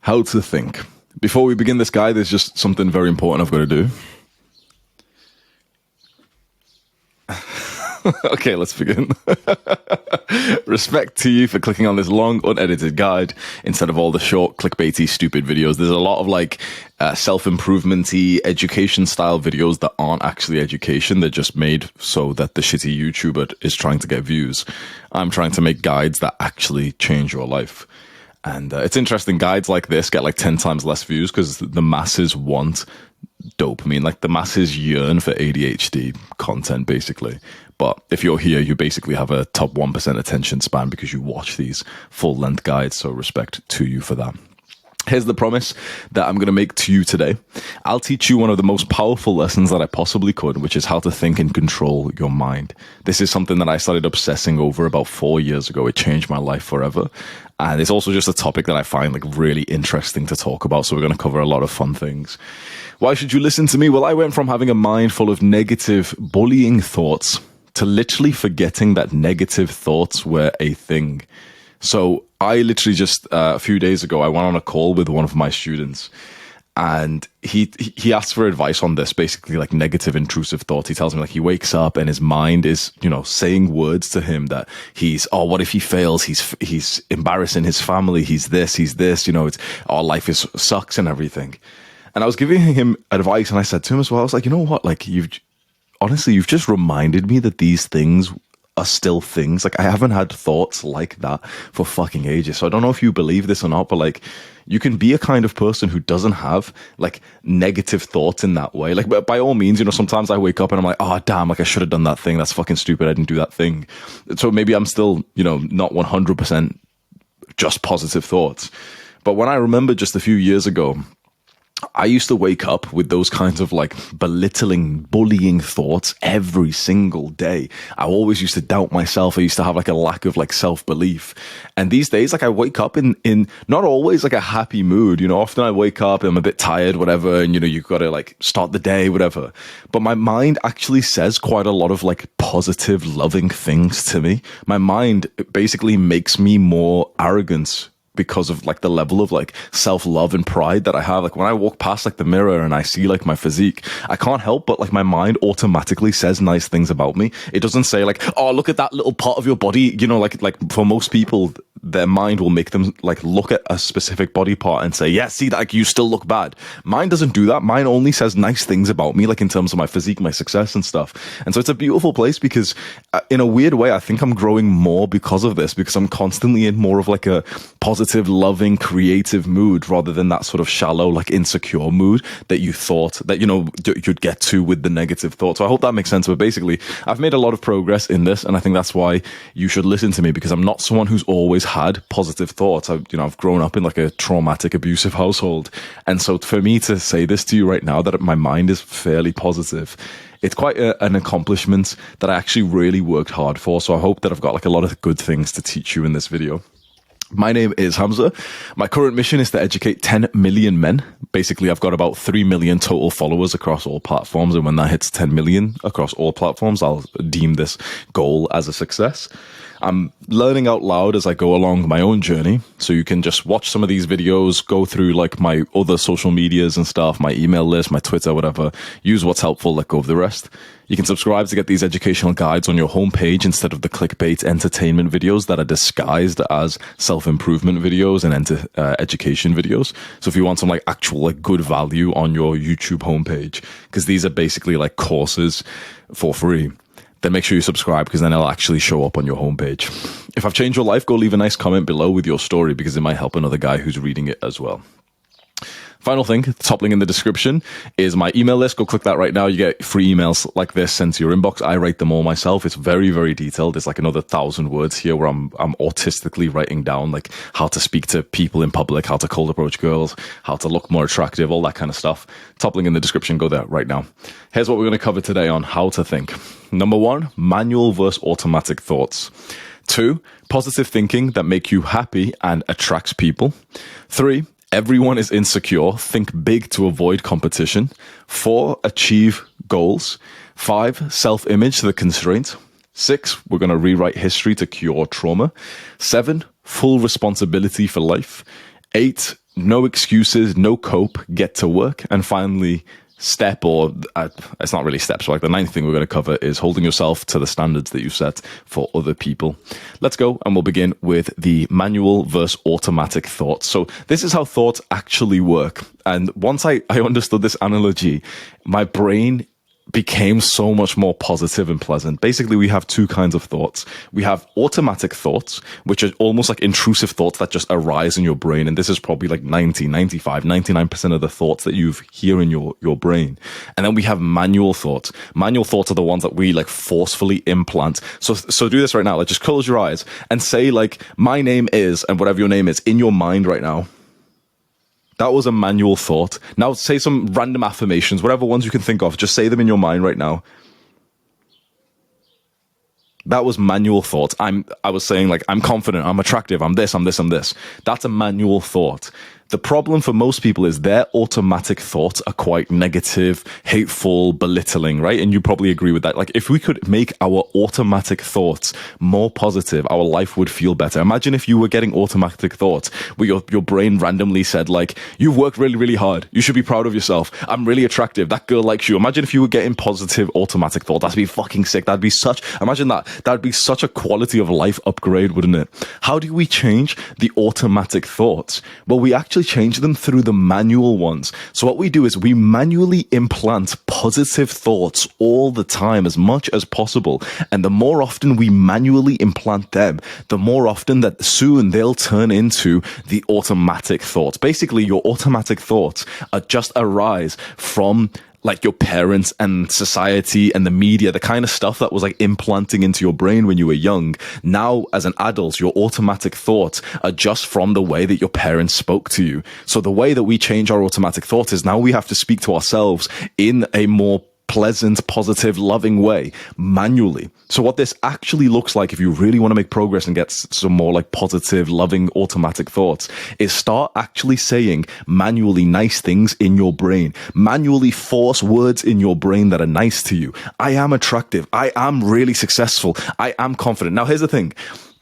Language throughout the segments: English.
How to think. Before we begin this guide, there's just something very important I've got to do. Okay, let's begin. Respect to you for clicking on this long, unedited guide instead of all the short, clickbaity, stupid videos. There's a lot of like self-improvement-y, education-style videos that aren't actually education. They're just made so that the shitty YouTuber is trying to get views. I'm trying to make guides that actually change your life. And it's interesting, guides like this get like 10 times less views because the masses want dopamine. Like the masses yearn for ADHD content, basically. But if you're here, you basically have a top 1% attention span because you watch these full-length guides. So respect to you for that. Here's the promise that I'm going to make to you today. I'll teach you one of the most powerful lessons that I possibly could, which is how to think and control your mind. This is something that I started obsessing over about 4 years ago. It changed my life forever. And it's also just a topic that I find like really interesting to talk about. So we're going to cover a lot of fun things. Why should you listen to me? Well, I went from having a mind full of negative bullying thoughts to literally forgetting that negative thoughts were a thing. So I literally just a few days ago, I went on a call with one of my students and he asked for advice on this, basically like negative intrusive thoughts. He tells me like he wakes up and his mind is, you know, saying words to him that he's, oh, what if he fails? He's embarrassing his family. He's this, you know, it's, oh, life sucks and everything. And I was giving him advice and I said to him as well, I was like, you know what? Like you've just reminded me that these things are still things. Like I haven't had thoughts like that for fucking ages. So I don't know if you believe this or not, but like you can be a kind of person who doesn't have like negative thoughts in that way. Like by all means, you know, sometimes I wake up and I'm like, oh damn, like I should have done that thing. That's fucking stupid. I didn't do that thing. So maybe I'm still, you know, not 100% just positive thoughts. But when I remember just a few years ago, I used to wake up with those kinds of like belittling, bullying thoughts every single day. I always used to doubt myself. I used to have like a lack of like self-belief. And these days, like I wake up in not always like a happy mood. You know, often I wake up and I'm a bit tired, whatever. And, you know, you've got to like start the day, whatever. But my mind actually says quite a lot of like positive, loving things to me. My mind basically makes me more arrogant because of like the level of like self-love and pride that I have. Like when I walk past like the mirror and I see like my physique, I can't help but like my mind automatically says nice things about me. It doesn't say like, oh, look at that little part of your body. You know, like for most people, their mind will make them like look at a specific body part and say, yeah, see that, like you still look bad. Mine doesn't do that. Mine only says nice things about me, like in terms of my physique, my success and stuff. And so it's a beautiful place because in a weird way, I think I'm growing more because of this, because I'm constantly in more of like a positive, loving, creative mood rather than that sort of shallow, like insecure mood that you thought that, you know, you'd get to with the negative thoughts. So I hope that makes sense. But basically, I've made a lot of progress in this. And I think that's why you should listen to me, because I'm not someone who's always had positive thoughts. I've grown up in like a traumatic, abusive household. And so for me to say this to you right now, that my mind is fairly positive, it's quite an accomplishment that I actually really worked hard for. So I hope that I've got like a lot of good things to teach you in this video. My name is Hamza. My current mission is to educate 10 million men. Basically, I've got about 3 million total followers across all platforms. And when that hits 10 million across all platforms, I'll deem this goal as a success. I'm learning out loud as I go along my own journey. So you can just watch some of these videos, go through like my other social medias and stuff, my email list, my Twitter, whatever. Use what's helpful, let go of the rest. You can subscribe to get these educational guides on your homepage instead of the clickbait entertainment videos that are disguised as self-improvement videos and education videos. So if you want some like actual like good value on your YouTube homepage, because these are basically like courses for free, then make sure you subscribe, because then it'll actually show up on your homepage. If I've changed your life, go leave a nice comment below with your story, because it might help another guy who's reading it as well. Final thing, the top link in the description is my email list. Go click that right now. You get free emails like this sent to your inbox. I write them all myself. It's very, very detailed. There's like another 1,000 words here where I'm autistically writing down like how to speak to people in public, how to cold approach girls, how to look more attractive, all that kind of stuff. Top link in the description. Go there right now. Here's what we're going to cover today on how to think. Number 1, manual versus automatic thoughts. 2, positive thinking that make you happy and attracts people. 3, everyone is insecure. Think big to avoid competition. 4, achieve goals. 5, self-image, the constraint. 6, we're going to rewrite history to cure trauma. 7, full responsibility for life. 8, no excuses, no cope, get to work. And finally, step, or it's not really steps, like the ninth thing we're going to cover is holding yourself to the standards that you set for other people. Let's go, and we'll begin with the manual versus automatic thoughts. So this is how thoughts actually work. And once I understood this analogy, my brain became so much more positive and pleasant. Basically, we have two kinds of thoughts. We have automatic thoughts, which are almost like intrusive thoughts that just arise in your brain. And this is probably like 90, 95, 99% of the thoughts that you hear in your brain. And then we have manual thoughts. Manual thoughts are the ones that we like forcefully implant. So do this right now. Like, just close your eyes and say like, my name is, and whatever your name is in your mind right now. That was a manual thought. Now say some random affirmations, whatever ones you can think of. Just say them in your mind right now. That was manual thought. I was saying like, I'm confident, I'm attractive, I'm this, I'm this, I'm this. That's a manual thought. The problem for most people is their automatic thoughts are quite negative, hateful, belittling, right? And you probably agree with that. Like, if we could make our automatic thoughts more positive, our life would feel better. Imagine if you were getting automatic thoughts where your brain randomly said like, you've worked really, really hard. You should be proud of yourself. I'm really attractive. That girl likes you. Imagine if you were getting positive automatic thoughts. That'd be fucking sick. Imagine that. That'd be such a quality of life upgrade, wouldn't it? How do we change the automatic thoughts? Well, we actually change them through the manual ones. So what we do is we manually implant positive thoughts all the time, as much as possible. And the more often we manually implant them, the more often that soon they'll turn into the automatic thoughts. Basically, your automatic thoughts are just arise from like your parents and society and the media, the kind of stuff that was like implanting into your brain when you were young. Now, as an adult, your automatic thoughts are just from the way that your parents spoke to you. So the way that we change our automatic thoughts is now we have to speak to ourselves in a more pleasant, positive, loving way, manually. So what this actually looks like, if you really want to make progress and get some more like positive, loving, automatic thoughts, is start actually saying manually nice things in your brain. Manually force words in your brain that are nice to you. I am attractive. I am really successful. I am confident. Now, here's the thing.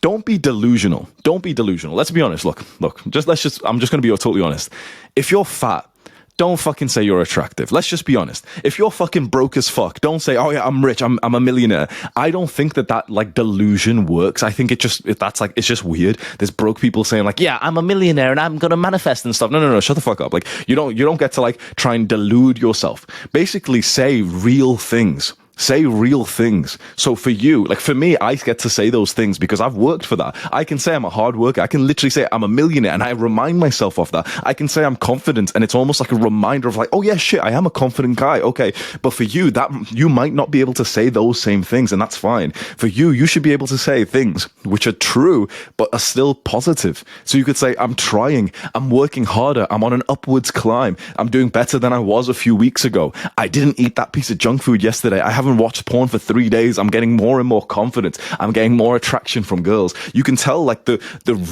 Don't be delusional. Don't be delusional. Let's be honest. Look, I'm just going to be totally honest. If you're fat, don't fucking say you're attractive. Let's just be honest. If you're fucking broke as fuck, don't say, oh yeah, I'm rich, I'm a millionaire. I don't think that like delusion works. I think it's just weird. There's broke people saying like, yeah, I'm a millionaire and I'm gonna manifest and stuff. No, shut the fuck up. Like, you don't get to like try and delude yourself. Basically say real things. Say real things. So for you, like for me, I get to say those things because I've worked for that. I can say I'm a hard worker. I can literally say I'm a millionaire and I remind myself of that. I can say I'm confident and it's almost like a reminder of like, oh yeah, shit, I am a confident guy. Okay. But for you, that you might not be able to say those same things, and that's fine. For you should be able to say things which are true, but are still positive. So you could say, I'm trying, I'm working harder, I'm on an upwards climb, I'm doing better than I was a few weeks ago. I didn't eat that piece of junk food yesterday. I haven't watched porn for 3 days. I'm getting more and more confident. I'm getting more attraction from girls. You can tell like the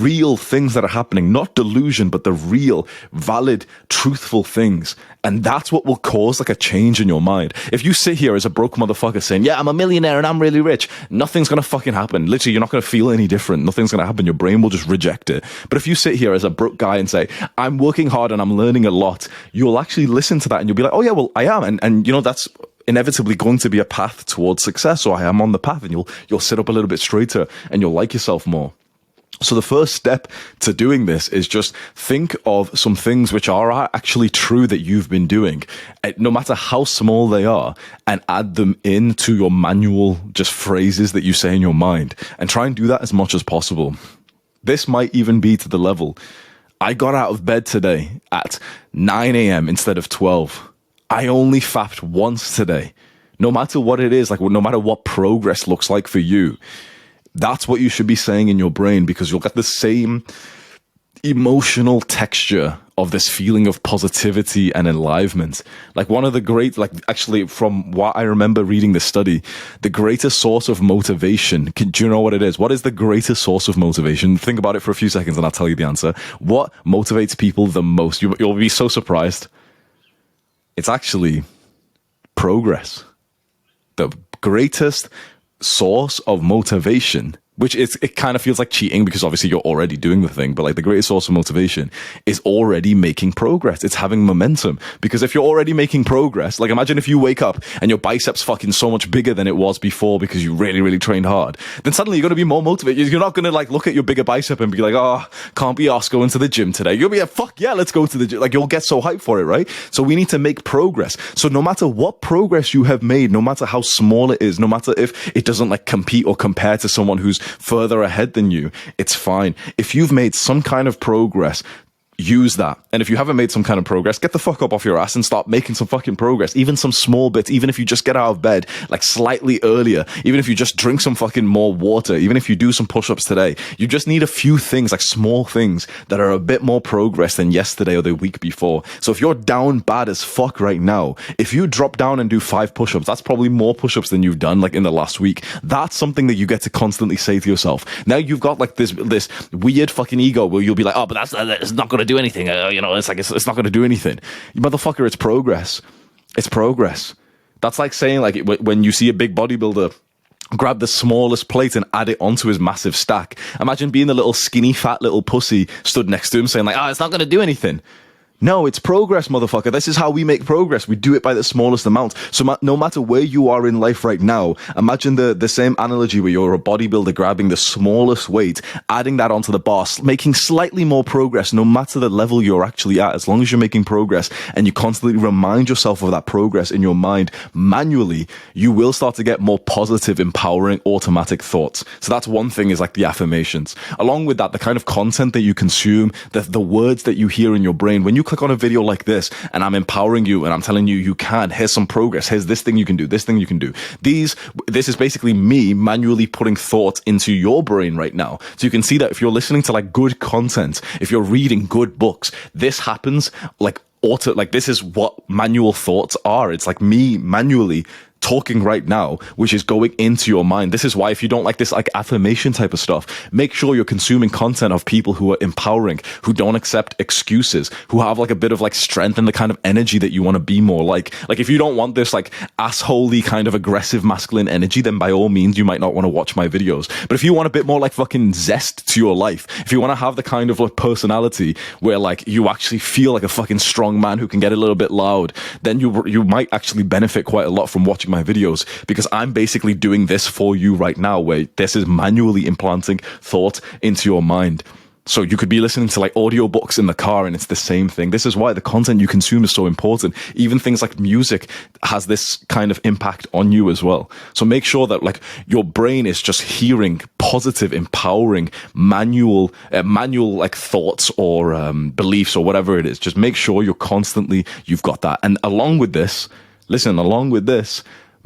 real things that are happening, not delusion, but the real, valid, truthful things. And that's what will cause like a change in your mind. If you sit here as a broke motherfucker saying, yeah, I'm a millionaire and I'm really rich, nothing's going to fucking happen. Literally, you're not going to feel any different. Nothing's going to happen. Your brain will just reject it. But if you sit here as a broke guy and say, I'm working hard and I'm learning a lot, you'll actually listen to that and you'll be like, oh yeah, well, I am. And you know, that's inevitably going to be a path towards success. So I am on the path, and you'll sit up a little bit straighter and you'll like yourself more. So the first step to doing this is just think of some things which are actually true that you've been doing, no matter how small they are, and add them into your manual, just phrases that you say in your mind, and try and do that as much as possible. This might even be to the level, I got out of bed today at 9 a.m. instead of 12. I only fapped once today. No matter what it is, like no matter what progress looks like for you, that's what you should be saying in your brain, because you'll get the same emotional texture of this feeling of positivity and enlivenment. Like one of the great, like actually from what I remember reading this study, the greatest source of motivation, do you know what it is? What is the greatest source of motivation? Think about it for a few seconds and I'll tell you the answer. What motivates people the most? You'll be so surprised. It's actually progress. The greatest source of motivation which is, it kind of feels like cheating because obviously you're already doing the thing, but like the greatest source of motivation is already making progress. It's having momentum, because if you're already making progress, like imagine if you wake up and your biceps fucking so much bigger than it was before because you really, really trained hard, then suddenly you're going to be more motivated. You're not going to like look at your bigger bicep and be like, oh, can't be asked going to the gym today. You'll be like, fuck yeah, let's go to the gym. Like you'll get so hyped for it, right? So we need to make progress. So no matter what progress you have made, no matter how small it is, no matter if it doesn't like compete or compare to someone who's further ahead than you, it's fine. If you've made some kind of progress, use that. And if you haven't made some kind of progress, get the fuck up off your ass and start making some fucking progress. Even some small bits, even if you just get out of bed like slightly earlier, even if you just drink some fucking more water, even if you do some push-ups today, you just need a few things, like small things that are a bit more progress than yesterday or the week before. So if you're down bad as fuck right now, if you drop down and do 5 push-ups, that's probably more push-ups than you've done like in the last week. That's something that you get to constantly say to yourself. Now you've got like this weird fucking ego where you'll be like, oh, but that's not going to do anything. It's not going to do anything. You motherfucker, it's progress. It's progress. That's like saying, like, when you see a big bodybuilder grab the smallest plate and add it onto his massive stack. Imagine being the little skinny, fat little pussy stood next to him saying like, it's not going to do anything. No, it's progress, motherfucker. This is how we make progress. We do it by the smallest amount. So no matter where you are in life right now, imagine the same analogy where you're a bodybuilder grabbing the smallest weight, adding that onto the bar, making slightly more progress, no matter the level you're actually at. As long as you're making progress and you constantly remind yourself of that progress in your mind manually, you will start to get more positive, empowering, automatic thoughts. So that's one thing, is like the affirmations. Along with that, the kind of content that you consume, the words that you hear in your brain. When you click on a video like this and I'm empowering you and I'm telling you can, here's some progress, here's this thing you can do, this thing you can do. This is basically me manually putting thoughts into your brain right now. So you can see that if you're listening to like good content, if you're reading good books, this happens like this is what manual thoughts are. It's like me manually talking right now, which is going into your mind. This is why if you don't like this like affirmation type of stuff, make sure you're consuming content of people who are empowering, who don't accept excuses, who have like a bit of like strength and the kind of energy that you want to be more like. Like if you don't want this like assholey kind of aggressive masculine energy, then by all means you might not want to watch my videos. But if you want a bit more like fucking zest to your life, if you want to have the kind of like personality where like you actually feel like a fucking strong man who can get a little bit loud, then you might actually benefit quite a lot from watching my videos, because I'm basically doing this for you right now, where this is manually implanting thought into your mind. So you could be listening to like audiobooks in the car and it's the same thing. This is why the content you consume is so important. Even things like music has this kind of impact on you as well. So make sure that like your brain is just hearing positive, empowering, manual like thoughts or beliefs or whatever it is. Just make sure you've got that. And along with this,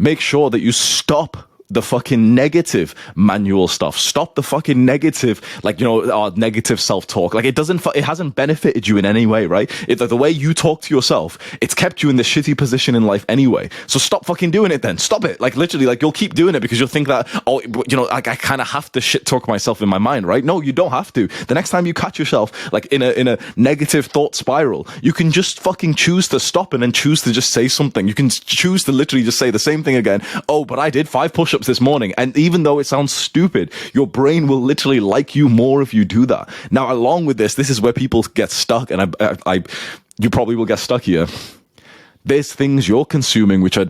make sure that you stop the fucking negative manual stuff. Stop the fucking negative, like, negative self-talk. Like, it hasn't benefited you in any way, right? The way you talk to yourself, it's kept you in this shitty position in life anyway. So stop fucking doing it then. Stop it. Like, literally, like, you'll keep doing it because you'll think that, like, I kind of have to shit talk myself in my mind, right? No, you don't have to. The next time you catch yourself, like, in a negative thought spiral, you can just fucking choose to stop and then choose to just say something. You can choose to literally just say the same thing again. Oh, but I did 5 push-ups this morning, and even though it sounds stupid, your brain will literally like you more if you do that. Now, along with this is where people get stuck, and you probably will get stuck here. There's things you're consuming which are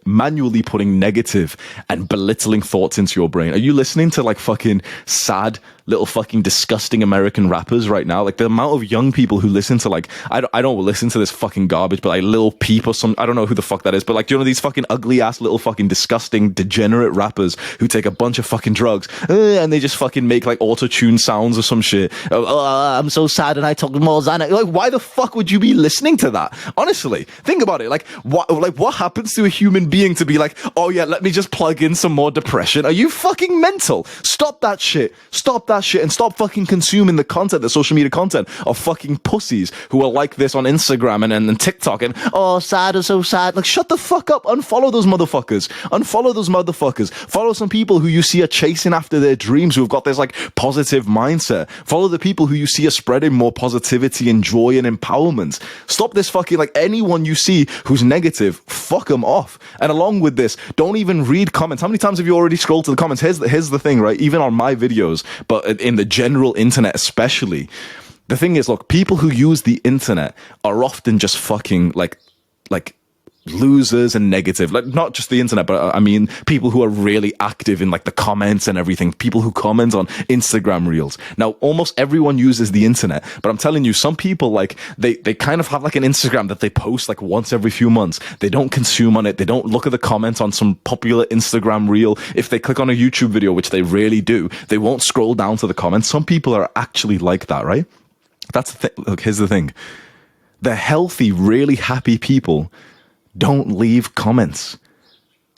manually putting negative and belittling thoughts into your brain. Are you listening to like fucking sad little fucking disgusting American rappers right now? Like the amount of young people who listen to like, I don't listen to this fucking garbage, but like Lil Peep or some, I don't know who the fuck that is, but like, these fucking ugly ass little fucking disgusting degenerate rappers who take a bunch of fucking drugs and they just fucking make like auto-tune sounds or some shit. I'm so sad and I took more Xanax. Like, why the fuck would you be listening to that? Honestly, think about it. Like, what happens to a human being to be like, oh yeah, let me just plug in some more depression? Are you fucking mental? Stop that shit. Stop that that shit and stop fucking consuming the content, the social media content of fucking pussies who are like this on Instagram and TikTok and, oh, sad is so sad. Like, shut the fuck up. Unfollow those motherfuckers. Unfollow those motherfuckers. Follow some people who you see are chasing after their dreams, who have got this like positive mindset. Follow the people who you see are spreading more positivity and joy and empowerment. Stop this fucking, like, anyone you see who's negative, fuck them off. And along with this, don't even read comments. How many times have you already scrolled to the comments? Here's the thing, right? Even on my videos, but in the general internet especially, the thing is, look, people who use the internet are often just fucking like losers and negative. Like, not just the internet, but I mean people who are really active in like the comments and everything, people who comment on Instagram reels. Now, almost everyone uses the internet, but I'm telling you, some people, like, they kind of have like an Instagram that they post like once every few months. They don't consume on it. They don't look at the comments on some popular Instagram reel. If they click on a YouTube video, which they really do, they won't scroll down to the comments. Some people are actually like that, right? That's the thing. Look, here's the thing. The healthy, really happy people don't leave comments.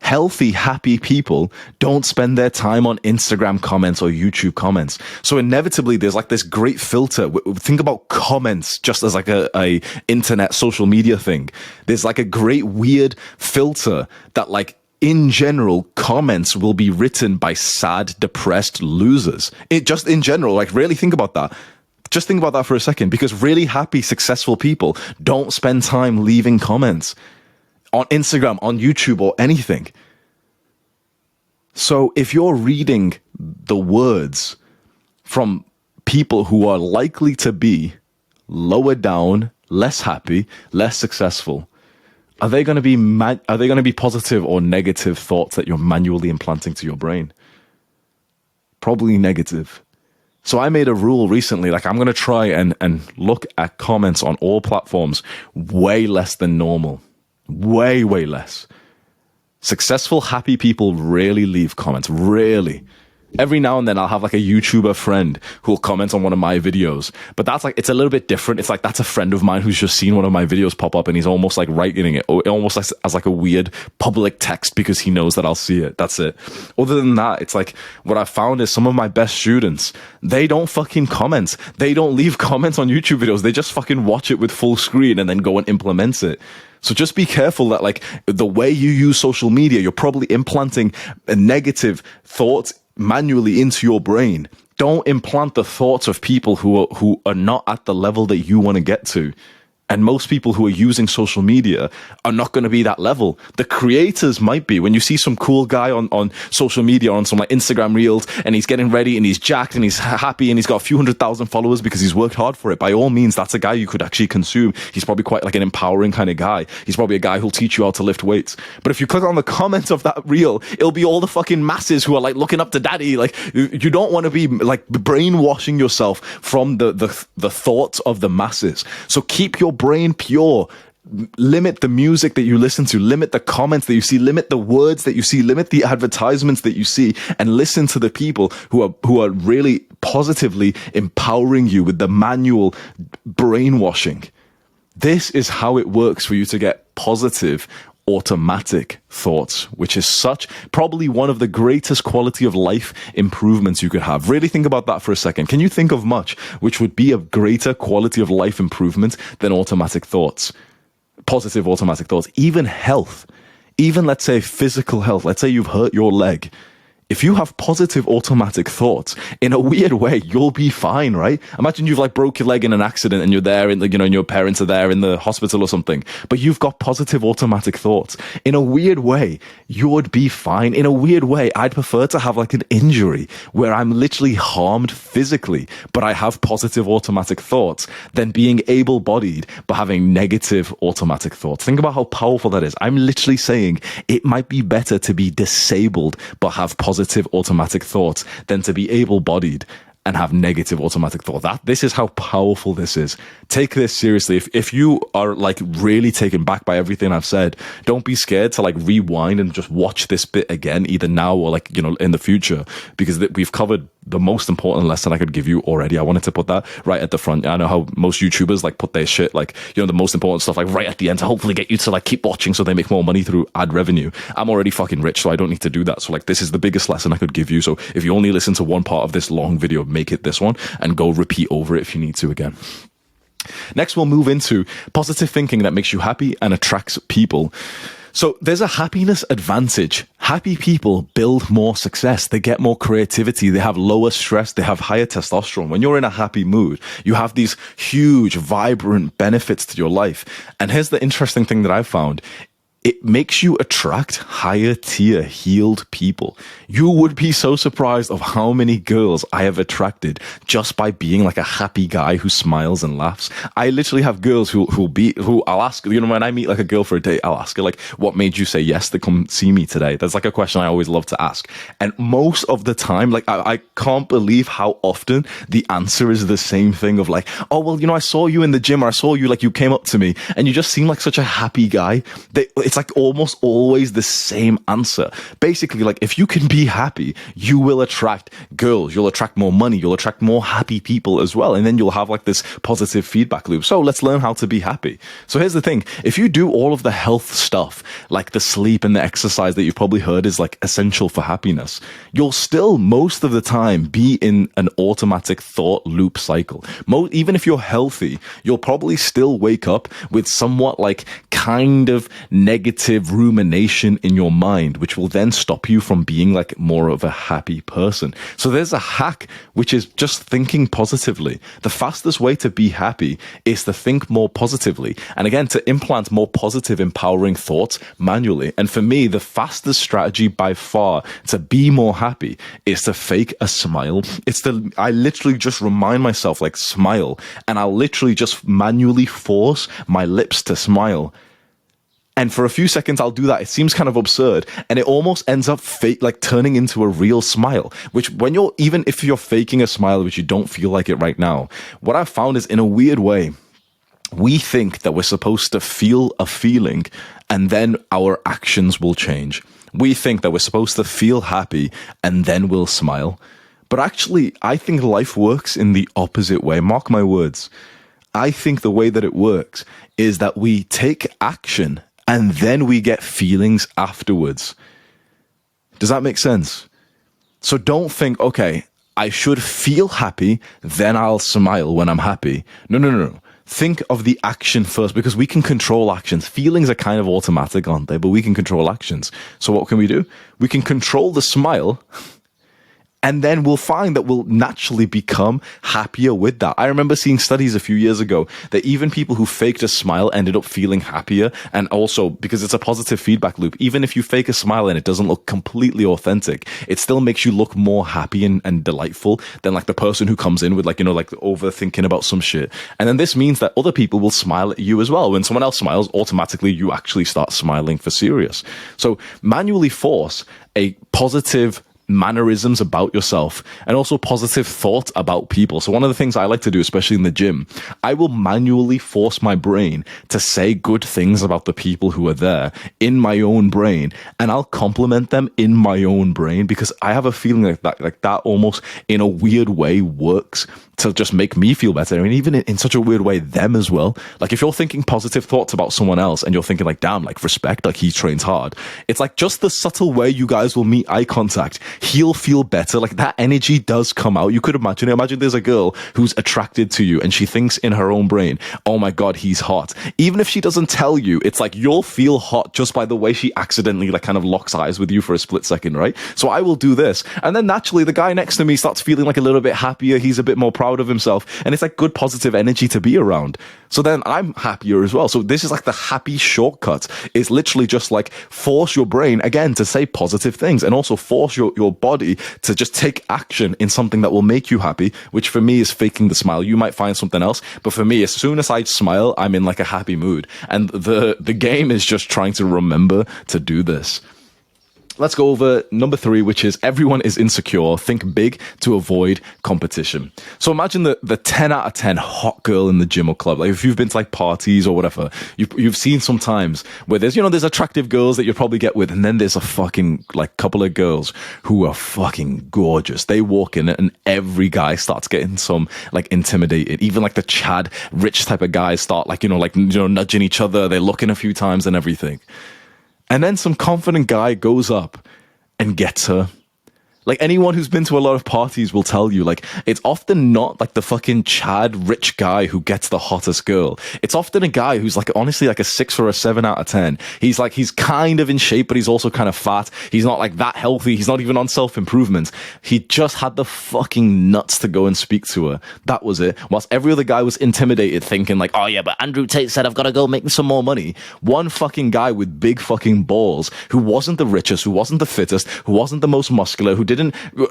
Healthy, happy people don't spend their time on Instagram comments or YouTube comments. So inevitably, there's like this great filter. Think about comments just as like a internet social media thing. There's like a great weird filter that, like, in general, comments will be written by sad, depressed losers. Just in general, like, really think about that. Just think about that for a second, because really happy, successful people don't spend time leaving comments on Instagram, on YouTube, or anything. So if you're reading the words from people who are likely to be lower down, less happy, less successful, are they going to be positive or negative thoughts that you're manually implanting to your brain? Probably negative. So I made a rule recently, like, I'm going to try and look at comments on all platforms way less than normal. Way, way less. Successful, happy people rarely leave comments. Rarely. Every now and then I'll have like a YouTuber friend who'll comment on one of my videos. But that's like, it's a little bit different. It's like, that's a friend of mine who's just seen one of my videos pop up and he's almost like writing it, or almost like as like a weird public text because he knows that I'll see it. That's it. Other than that, it's like, what I found is some of my best students, they don't fucking comment. They don't leave comments on YouTube videos. They just fucking watch it with full screen and then go and implement it. So just be careful that, like, the way you use social media, you're probably implanting a negative thoughts manually into your brain. Don't implant the thoughts of people who are not at the level that you want to get to. And most people who are using social media are not going to be that level. The creators might be. When you see some cool guy on social media, on some like Instagram reels, and he's getting ready and he's jacked and he's happy and he's got a few 100,000 followers because he's worked hard for it, by all means, that's a guy you could actually consume. He's probably quite like an empowering kind of guy. He's probably a guy who'll teach you how to lift weights. But if you click on the comments of that reel, it'll be all the fucking masses who are like looking up to daddy. Like, you don't want to be like brainwashing yourself from the thoughts of the masses. So keep your brain pure. Limit the music that you listen to, limit the comments that you see, limit the words that you see, limit the advertisements that you see, and listen to the people who are really positively empowering you with the manual brainwashing. This is how it works for you to get positive automatic thoughts, which is probably one of the greatest quality of life improvements you could have. Really think about that for a second. Can you think of much which would be a greater quality of life improvement than automatic thoughts? Positive automatic thoughts. Even health. Even, let's say, physical health. Let's say you've hurt your leg. If you have positive automatic thoughts, in a weird way, you'll be fine, right? Imagine you've like broke your leg in an accident and you're there and and your parents are there in the hospital or something, but you've got positive automatic thoughts. In a weird way, you would be fine. In a weird way, I'd prefer to have like an injury where I'm literally harmed physically, but I have positive automatic thoughts, than being able-bodied but having negative automatic thoughts. Think about how powerful that is. I'm literally saying it might be better to be disabled but have positive automatic thoughts than to be able-bodied and have negative automatic thoughts. This is how powerful this is. Take this seriously. If you are like really taken back by everything I've said, don't be scared to like rewind and just watch this bit again, either now or like, in the future, because we've covered the most important lesson I could give you already. I wanted to put that right at the front. I know how most YouTubers like put their shit, like, you know, the most important stuff like right at the end to hopefully get you to like keep watching so they make more money through ad revenue. I'm already fucking rich, so I don't need to do that. So like, this is the biggest lesson I could give you. So if you only listen to one part of this long video, make it this one and go repeat over it if you need to again. Next, we'll move into positive thinking that makes you happy and attracts people. So there's a happiness advantage. Happy people build more success. They get more creativity. They have lower stress. They have higher testosterone. When you're in a happy mood, you have these huge, vibrant benefits to your life. And here's the interesting thing that I've found. It makes you attract higher tier healed people. You would be so surprised of how many girls I have attracted just by being like a happy guy who smiles and laughs. I literally have girls who I'll ask, you know, when I meet like a girl for a date, I'll ask her like, what made you say yes to come see me today? That's like a question I always love to ask. And most of the time, like I can't believe how often the answer is the same thing of like, oh, well, you know, I saw you in the gym or I saw you, like you came up to me and you just seem like such a happy guy. It's like almost always the same answer. Basically, like if you can be happy, you will attract girls, you'll attract more money, you'll attract more happy people as well. And then you'll have like this positive feedback loop. So let's learn how to be happy. So here's the thing. If you do all of the health stuff, like the sleep and the exercise that you've probably heard is like essential for happiness, you'll still most of the time be in an automatic thought loop cycle. Even if you're healthy, you'll probably still wake up with somewhat like kind of negative rumination in your mind, which will then stop you from being like more of a happy person. So there's a hack, which is just thinking positively. The fastest way to be happy is to think more positively. And again, to implant more positive, empowering thoughts manually. And for me, the fastest strategy by far to be more happy is to fake a smile. I literally just remind myself like smile, and I'll literally just manually force my lips to smile. And for a few seconds, I'll do that. It seems kind of absurd. And it almost ends up like turning into a real smile, which even if you're faking a smile, which you don't feel like it right now, what I've found is in a weird way, we think that we're supposed to feel a feeling and then our actions will change. We think that we're supposed to feel happy and then we'll smile. But actually, I think life works in the opposite way. Mark my words. I think the way that it works is that we take action and then we get feelings afterwards. Does that make sense? So don't think, okay, I should feel happy, then I'll smile when I'm happy. No. Think of the action first, because we can control actions. Feelings are kind of automatic, aren't they? But we can control actions. So what can we do? We can control the smile, and then we'll find that we'll naturally become happier with that. I remember seeing studies a few years ago that even people who faked a smile ended up feeling happier. And also, because it's a positive feedback loop, even if you fake a smile and it doesn't look completely authentic, it still makes you look more happy and delightful than like the person who comes in with like, you know, like overthinking about some shit. And then this means that other people will smile at you as well. When someone else smiles, automatically you actually start smiling for serious. So manually force a positive mannerisms about yourself and also positive thought about people. So one of the things I like to do, especially in the gym, I will manually force my brain to say good things about the people who are there in my own brain, and I'll compliment them in my own brain, because I have a feeling like that almost in a weird way works to just make me feel better. I mean, even in such a weird way, them as well. Like if you're thinking positive thoughts about someone else and you're thinking like, damn, like respect, like he trains hard. It's like just the subtle way you guys will meet eye contact. He'll feel better. Like that energy does come out. You could imagine it. Imagine there's a girl who's attracted to you and she thinks in her own brain, oh my God, he's hot. Even if she doesn't tell you, it's like you'll feel hot just by the way she accidentally like kind of locks eyes with you for a split second, right? So I will do this. And then naturally the guy next to me starts feeling like a little bit happier. He's a bit more proud of himself, and it's like good positive energy to be around. So then I'm happier as well. So this is like the happy shortcut. It's literally just like force your brain again to say positive things, and also force your body to just take action in something that will make you happy, which for me is faking the smile. You might find something else, but for me, as soon as I smile, I'm in like a happy mood. And the game is just trying to remember to do this. Let's go over number 3, which is everyone is insecure. Think big to avoid competition. So imagine the 10 out of 10 hot girl in the gym or club. Like if you've been to like parties or whatever, you've seen sometimes where there's attractive girls that you probably get with. And then there's a fucking like couple of girls who are fucking gorgeous. They walk in and every guy starts getting some like intimidated. Even like the Chad rich type of guys start nudging each other. They're looking a few times and everything. And then some confident guy goes up and gets her. Like anyone who's been to a lot of parties will tell you, like, it's often not like the fucking Chad rich guy who gets the hottest girl. It's often a guy who's like honestly like a 6 or a 7 out of 10. He's kind of in shape, but he's also kind of fat. He's not like that healthy. He's not even on self-improvement. He just had the fucking nuts to go and speak to her. That was it. Whilst every other guy was intimidated, thinking like, oh yeah, but Andrew Tate said I've got to go make some more money. One fucking guy with big fucking balls, who wasn't the richest, who wasn't the fittest, who wasn't the most muscular, who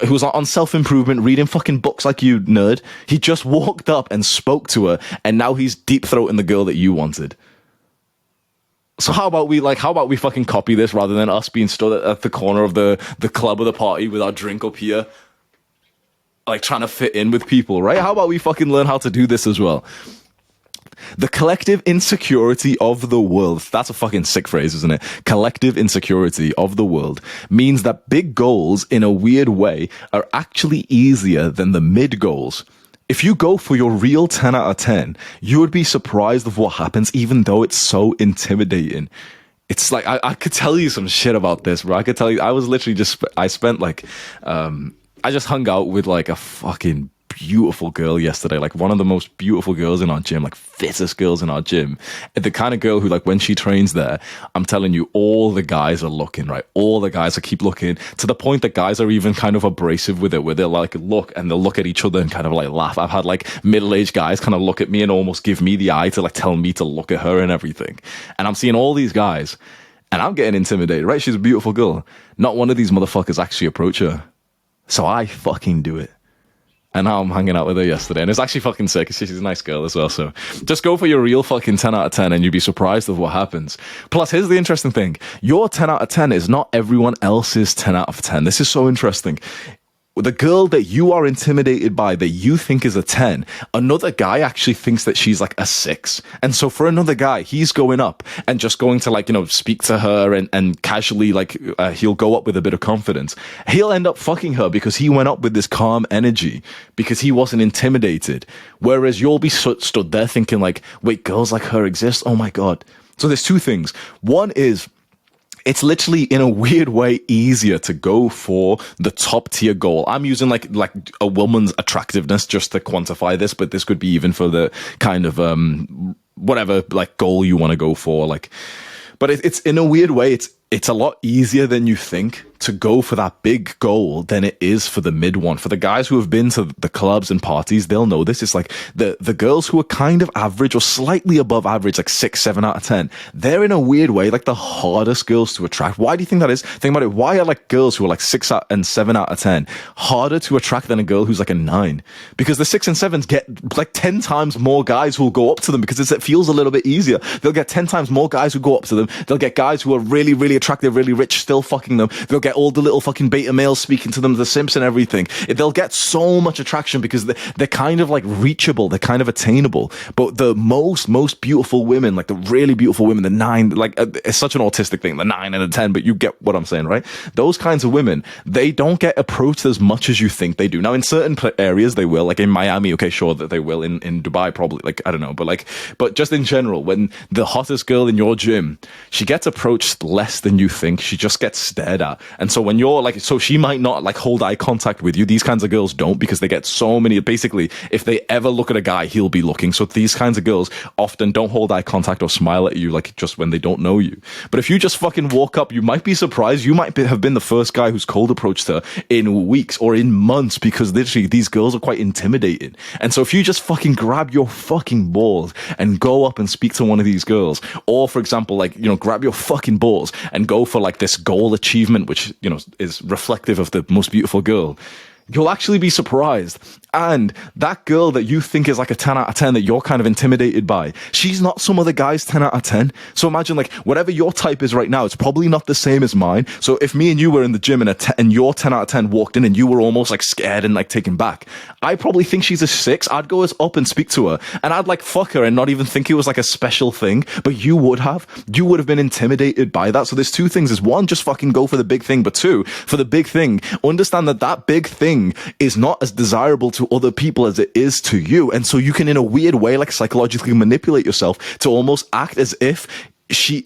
was on self-improvement, reading fucking books like you, nerd. He just walked up and spoke to her, and now he's deep-throating the girl that you wanted. So how about we fucking copy this rather than us being stood at the corner of the club or the party with our drink up here, like trying to fit in with people, right? How about we fucking learn how to do this as well? The collective insecurity of the world, that's a fucking sick phrase, isn't it? Collective insecurity of the world means that big goals, in a weird way, are actually easier than the mid goals. If you go for your real 10 out of 10, you would be surprised of what happens, even though it's so intimidating. It's like, I could tell you some shit about this, bro. I could tell you, I just hung out with like a fucking beautiful girl yesterday, like one of the most beautiful girls in our gym, like fittest girls in our gym. The kind of girl who, like, when she trains there, I'm telling you, all the guys are looking, right? All the guys keep looking, to the point that guys are even kind of abrasive with it, where they'll like look and they'll look at each other and kind of like laugh. I've had like middle-aged guys kind of look at me and almost give me the eye to like tell me to look at her and everything. And I'm seeing all these guys and I'm getting intimidated, right? She's a beautiful girl. Not one of these motherfuckers actually approach her. So I fucking do it. And now I'm hanging out with her yesterday. And it's actually fucking sick. She's a nice girl as well. So just go for your real fucking 10 out of 10 and you'd be surprised of what happens. Plus, here's the interesting thing. Your 10 out of 10 is not everyone else's 10 out of 10. This is so interesting. The girl that you are intimidated by, that you think is a 10, another guy actually thinks that she's like a 6. And so for another guy, he's going up and just going to like, speak to her and casually like, he'll go up with a bit of confidence. He'll end up fucking her because he went up with this calm energy, because he wasn't intimidated. Whereas you'll be stood there thinking like, wait, girls like her exist? Oh my God. So there's two things. One is, it's literally, in a weird way, easier to go for the top tier goal. I'm using like a woman's attractiveness just to quantify this, but this could be even for the kind of whatever like goal you want to go for. Like, but it's in a weird way, it's a lot easier than you think to go for that big goal than it is for the mid one. For the guys who have been to the clubs and parties, they'll know this. It's like the girls who are kind of average or slightly above average, like 6, 7 out of 10, they're in a weird way like the hardest girls to attract. Why do you think that is? Think about it. Why are like girls who are like 6 and 7 out of 10 harder to attract than a girl who's like a 9? Because the 6 and 7s get like 10 times more guys who will go up to them because it feels a little bit easier. They'll get 10 times more guys who go up to them. They'll get guys who are really, really attractive, really rich, still fucking them. They'll get all the little fucking beta males speaking to them, the simps and everything. They'll get so much attraction because they're kind of like reachable, they're kind of attainable. But the most beautiful women, like the really beautiful women, the 9, like it's such an autistic thing, the 9 and the 10, but you get what I'm saying, right? Those kinds of women, they don't get approached as much as you think they do. Now, in certain areas they will, like in Miami, okay, sure that they will. In Dubai, probably, like, I don't know, but just in general, when the hottest girl in your gym, she gets approached less than you think. She just gets stared at. And so when you're like, so she might not like hold eye contact with you. These kinds of girls don't, because they get so many. Basically, if they ever look at a guy, he'll be looking. So these kinds of girls often don't hold eye contact or smile at you, like just when they don't know you. But if you just fucking walk up, you might be surprised. You might have been the first guy who's cold approached her in weeks or in months, because literally these girls are quite intimidating. And so if you just fucking grab your fucking balls and go up and speak to one of these girls, or for example, like, grab your fucking balls and go for like this goal achievement, which, is reflective of the most beautiful girl, You'll actually be surprised. And that girl that you think is like a 10 out of 10 that you're kind of intimidated by, she's not some other guy's 10 out of 10. So imagine like whatever your type is right now, it's probably not the same as mine. So if me and you were in the gym and your 10 out of 10 walked in and you were almost like scared and like taken back, I probably think she's a 6. I'd go up and speak to her and I'd like fuck her and not even think it was like a special thing. But you would have been intimidated by that. So there's two things. Is one, just fucking go for the big thing. But two, for the big thing, understand that that big thing is not as desirable to other people as it is to you. And so you can, in a weird way, like psychologically manipulate yourself to almost act as if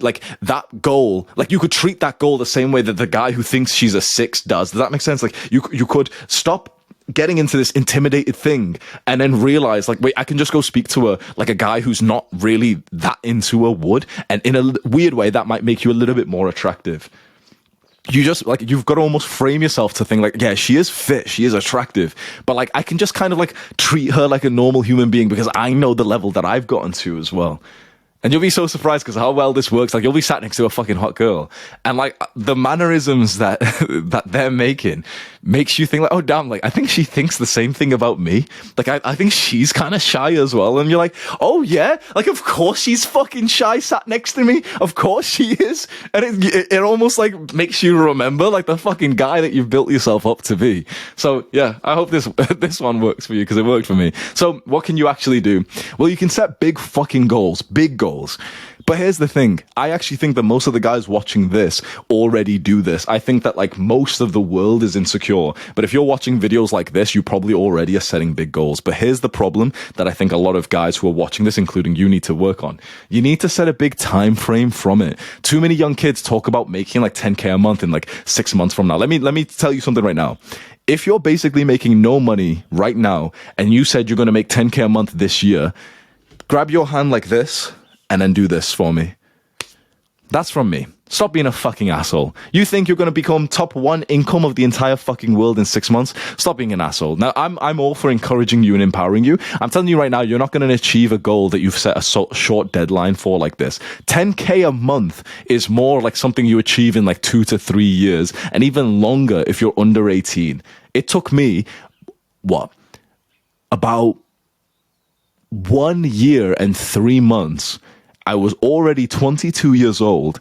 like that goal, like you could treat that goal the same way that the guy who thinks she's a 6 does. Does that make sense? Like you could stop getting into this intimidated thing and then realize like, wait, I can just go speak to her like a guy who's not really that into her would. And in a weird way, that might make you a little bit more attractive. You just like, you've got to almost frame yourself to think like, yeah, she is fit, she is attractive, but like I can just kind of like treat her like a normal human being because I know the level that I've gotten to as well. And you'll be so surprised because how well this works. Like you'll be sat next to a fucking hot girl and like the mannerisms that that they're making makes you think like, oh damn, like I think she thinks the same thing about me. Like I think she's kind of shy as well. And you're like, oh yeah, like of course she's fucking shy sat next to me. Of course she is. And it almost like makes you remember like the fucking guy that you've built yourself up to be. So yeah, I hope this one works for you because it worked for me. So what can you actually do? Well, you can set big fucking goals, big goals. But here's the thing. I actually think that most of the guys watching this already do this. I think that like most of the world is insecure. But if you're watching videos like this, you probably already are setting big goals. But here's the problem that I think a lot of guys who are watching this, including you, need to work on. You need to set a big time frame from it. Too many young kids talk about making like 10K a month in like 6 months from now. Let me tell you something right now. If you're basically making no money right now and you said you're going to make 10K a month this year, grab your hand like this and then do this for me. That's from me. Stop being a fucking asshole. You think you're going to become top 1 income of the entire fucking world in 6 months? Stop being an asshole. Now, I'm all for encouraging you and empowering you. I'm telling you right now, you're not going to achieve a goal that you've set a short deadline for like this. 10K a month is more like something you achieve in like 2 to 3 years, and even longer if you're under 18. It took me, about 1 year and 3 months. I was already 22 years old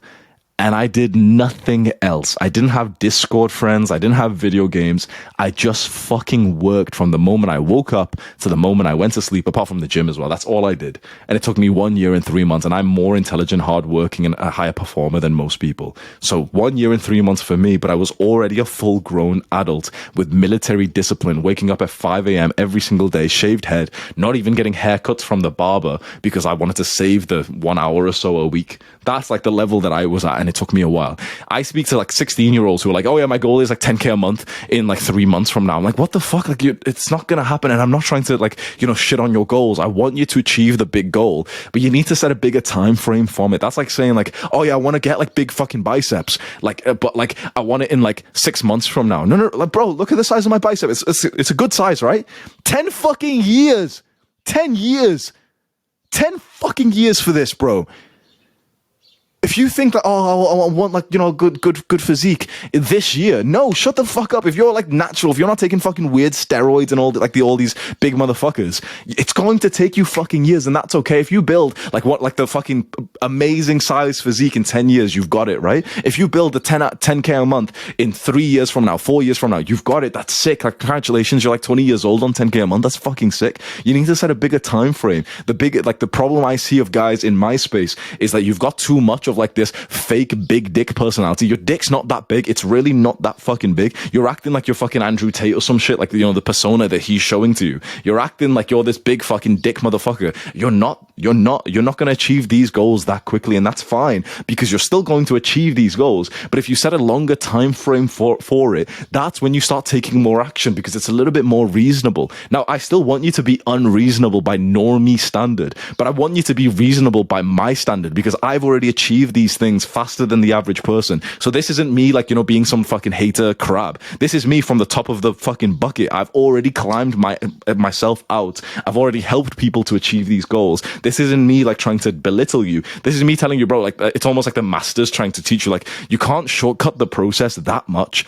and I did nothing else. I didn't have Discord friends. I didn't have video games. I just fucking worked from the moment I woke up to the moment I went to sleep, apart from the gym as well. That's all I did. And it took me 1 year and 3 months, and I'm more intelligent, hardworking, and a higher performer than most people. So 1 year and 3 months for me, but I was already a full-grown adult with military discipline, waking up at 5 a.m. every single day, shaved head, not even getting haircuts from the barber because I wanted to save the 1 hour or so a week. That's like the level that I was at, and it took me a while. I speak to like 16-year-olds who are like, oh yeah, my goal is like 10K a month in like 3 months from now. I'm like, what the fuck? Like, it's not going to happen. And I'm not trying to like, shit on your goals. I want you to achieve the big goal, but you need to set a bigger time frame from it. That's like saying like, oh yeah, I want to get like big fucking biceps. Like, but like, I want it in like 6 months from now. No, like, bro, look at the size of my bicep. It's a good size, right? 10 fucking years. 10 years. 10 fucking years for this, bro. If you think that, oh, I want like, good physique this year, no, shut the fuck up. If you're like natural, if you're not taking fucking weird steroids and all these big motherfuckers, it's going to take you fucking years, and that's okay. If you build like the fucking amazing size physique in 10 years, you've got it, right? If you build the 10K a month in 3 years from now, 4 years from now, you've got it. That's sick. Like, congratulations. You're like 20 years old on 10K a month. That's fucking sick. You need to set a bigger time frame. The problem I see of guys in my space is that you've got too much of like this fake big dick personality. Your dick's not that big. It's really not that fucking big. You're acting like you're fucking Andrew Tate or some shit, like the persona that he's showing to you. You're acting like you're this big fucking dick motherfucker. You're not going to achieve these goals that quickly, and that's fine because you're still going to achieve these goals. But if you set a longer time frame for it, that's when you start taking more action because it's a little bit more reasonable. Now, I still want you to be unreasonable by normie standard, but I want you to be reasonable by my standard because I've already achieved these things faster than the average person. So this isn't me like, being some fucking hater crab. This is me from the top of the fucking bucket. I've already climbed myself out. I've already helped people to achieve these goals. This isn't me like trying to belittle you. This is me telling you, bro, like it's almost like the master's trying to teach you, like you can't shortcut the process that much.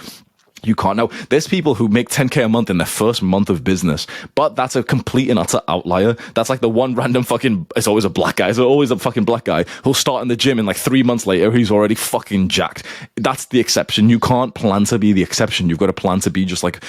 You can't. Now, there's people who make 10K a month in their first month of business, but that's a complete and utter outlier. That's like the one random fucking, it's always a black guy. It's always a fucking black guy who'll start in the gym and like 3 months later, he's already fucking jacked. That's the exception. You can't plan to be the exception. You've got to plan to be just like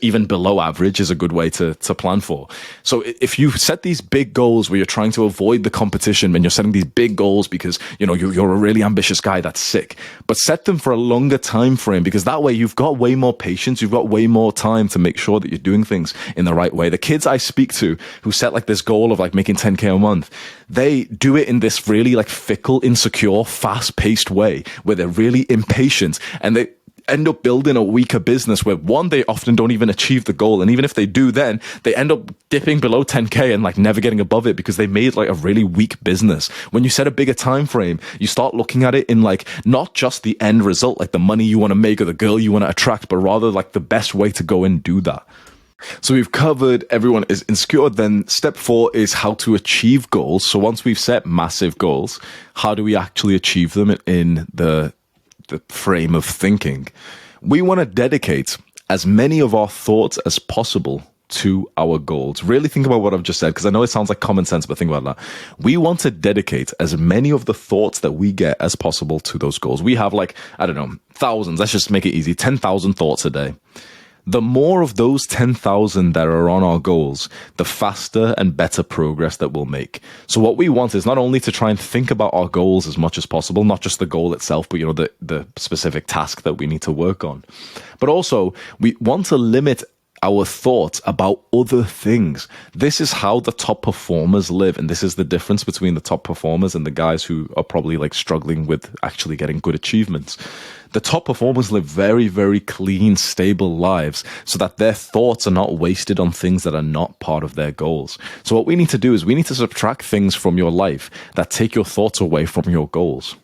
even below average is a good way to plan for. So if you set these big goals where you're trying to avoid the competition and you're setting these big goals because, you know, you're a really ambitious guy, that's sick. But set them for a longer time frame, because that way you've got way more patience, you've got way more time to make sure that you're doing things in the right way. The kids I speak to who set like this goal of like making 10K a month, they do it in this really like fickle, insecure, fast-paced way where they're really impatient, and they end up building a weaker business where, one, they often don't even achieve the goal, and even if they do, then they end up dipping below 10K and like never getting above it because they made like a really weak business. When you set a bigger time frame, you start looking at it in like not just the end result, like the money you want to make or the girl you want to attract, but rather like the best way to go and do that. So we've covered everyone is insecure. Then step 4 is how to achieve goals. So once we've set massive goals, how do we actually achieve them in the frame of thinking? We want to dedicate as many of our thoughts as possible to our goals. Really think about what I've just said, because I know it sounds like common sense, but think about that. We want to dedicate as many of the thoughts that we get as possible to those goals. We have like, I don't know, thousands. Let's just make it easy. 10,000 thoughts a day. The more of those 10,000 that are on our goals, the faster and better progress that we'll make. So what we want is not only to try and think about our goals as much as possible, not just the goal itself, but, you know, the specific task that we need to work on. But also, we want to limit our thoughts about other things. This is how the top performers live. And this is the difference between the top performers and the guys who are probably like struggling with actually getting good achievements. The top performers live very, very clean, stable lives so that their thoughts are not wasted on things that are not part of their goals. So what we need to do is we need to subtract things from your life that take your thoughts away from your goals.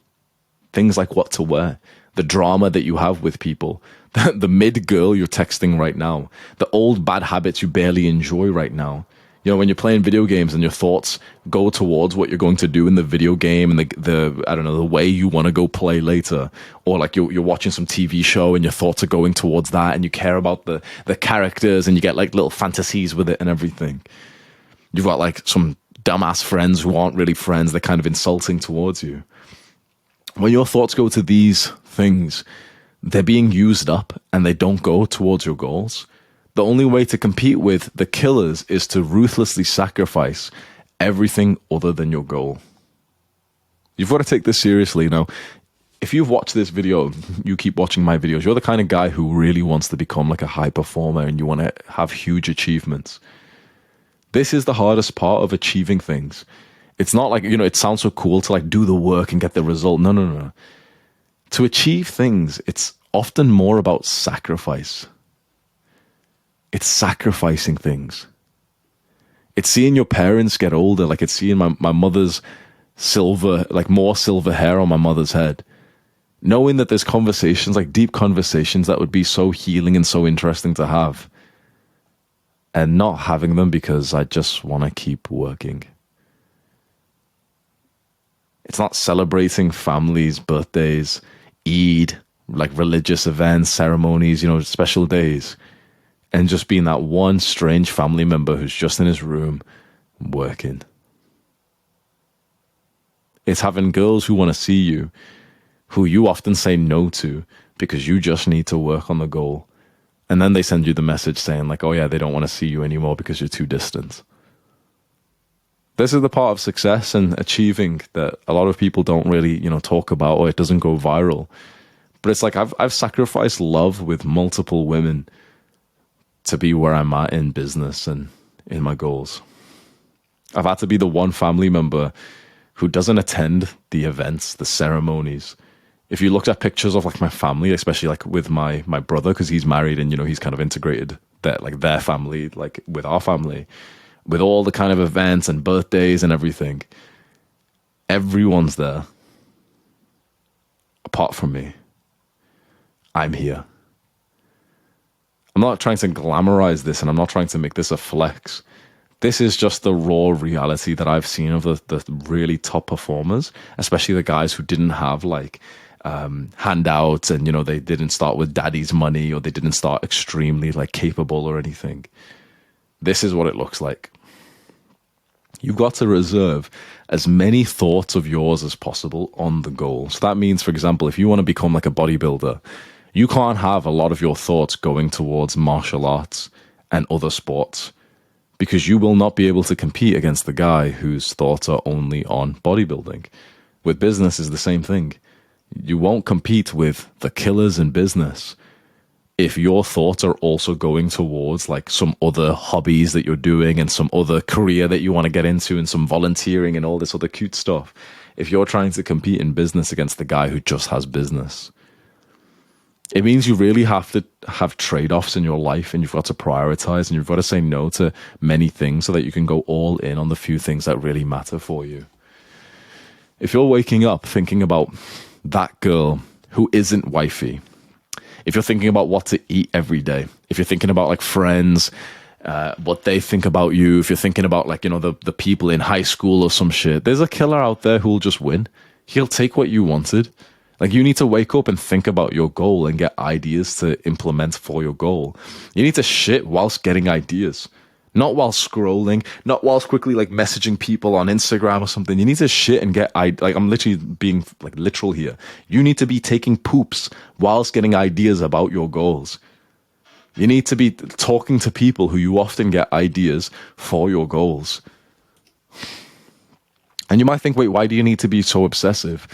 Things like what to wear, the drama that you have with people, the mid girl you're texting right now, the old bad habits you barely enjoy right now. You know, when you're playing video games and your thoughts go towards what you're going to do in the video game and the I don't know, the way you want to go play later, or like you're watching some TV show and your thoughts are going towards that and you care about the characters and you get like little fantasies with it and everything. You've got like some dumbass friends who aren't really friends, they're kind of insulting towards you. When your thoughts go to these things, they're being used up and they don't go towards your goals. The only way to compete with the killers is to ruthlessly sacrifice everything other than your goal. You've got to take this seriously. Now, if you've watched this video, you keep watching my videos, you're the kind of guy who really wants to become like a high performer and you want to have huge achievements. This is the hardest part of achieving things. It's not like, you know, it sounds so cool to like do the work and get the result. No. To achieve things, it's often more about sacrifice. It's sacrificing things. It's seeing your parents get older. Like it's seeing my mother's more silver hair on my mother's head. Knowing that there's conversations, like deep conversations that would be so healing and so interesting to have. And not having them because I just want to keep working. It's not celebrating families, birthdays, Eid, like religious events, ceremonies, you know, special days. And just being that one strange family member who's just in his room working. It's having girls who want to see you, who you often say no to because you just need to work on the goal. And then they send you the message saying like, oh yeah, they don't want to see you anymore because you're too distant. This is the part of success and achieving that a lot of people don't really, you know, talk about, or it doesn't go viral. But it's like I've sacrificed love with multiple women to be where I'm at in business and in my goals. I've had to be the one family member who doesn't attend the events, the ceremonies. If you looked at pictures of like my family, especially like with my brother, because he's married and, you know, he's kind of integrated that like their family, like with our family, with all the kind of events and birthdays and everything, everyone's there. Apart from me. I'm here. I'm not trying to glamorize this and I'm not trying to make this a flex. This is just the raw reality that I've seen of the really top performers, especially the guys who didn't have like handouts, and they didn't start with daddy's money, or they didn't start extremely like capable or anything. This is what it looks like. You've got to reserve as many thoughts of yours as possible on the goal. So that means, for example, if you want to become like a bodybuilder, you can't have a lot of your thoughts going towards martial arts and other sports, because you will not be able to compete against the guy whose thoughts are only on bodybuilding. With business is the same thing. You won't compete with the killers in business if your thoughts are also going towards like some other hobbies that you're doing and some other career that you want to get into and some volunteering and all this other cute stuff. If you're trying to compete in business against the guy who just has business, it means you really have to have trade-offs in your life, and you've got to prioritize, and you've got to say no to many things so that you can go all in on the few things that really matter for you. If you're waking up thinking about that girl who isn't wifey, if you're thinking about what to eat every day, if you're thinking about like friends, what they think about you, if you're thinking about like, the people in high school or some shit, there's a killer out there who'll just win. He'll take what you wanted. Like, you need to wake up and think about your goal and get ideas to implement for your goal. You need to shit whilst getting ideas. Not while scrolling, not whilst quickly like messaging people on Instagram or something. You need to shit and get, like, I'm literally being like literal here. You need to be taking poops whilst getting ideas about your goals. You need to be talking to people who you often get ideas for your goals. And you might think, wait, why do you need to be so obsessive?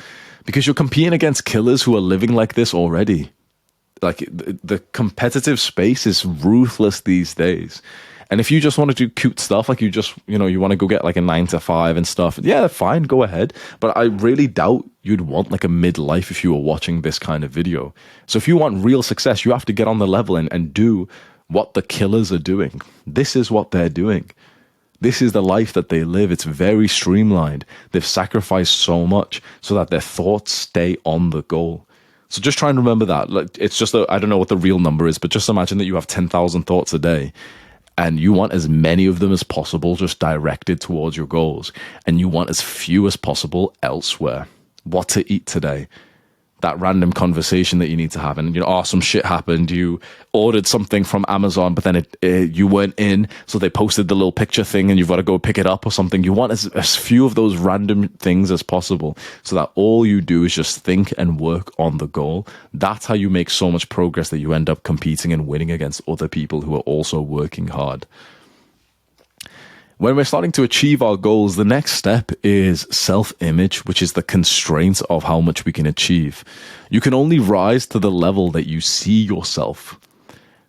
Because you're competing against killers who are living like this already. Like, the competitive space is ruthless these days. And if you just want to do cute stuff, like you want to go get like a 9 to 5 and stuff, yeah, fine, go ahead. But I really doubt you'd want like a midlife if you were watching this kind of video. So if you want real success, you have to get on the level and do what the killers are doing. This is what they're doing. This is the life that they live. It's very streamlined. They've sacrificed so much so that their thoughts stay on the goal. So just try and remember that. Like, it's just, I don't know what the real number is, but just imagine that you have 10,000 thoughts a day. And you want as many of them as possible just directed towards your goals. And you want as few as possible elsewhere. What to eat today? That random conversation that you need to have. And, some shit happened. You ordered something from Amazon, but then you weren't in. So they posted the little picture thing and you've got to go pick it up or something. You want as few of those random things as possible so that all you do is just think and work on the goal. That's how you make so much progress that you end up competing and winning against other people who are also working hard. When we're starting to achieve our goals, the next step is self-image, which is the constraint of how much we can achieve. You can only rise to the level that you see yourself.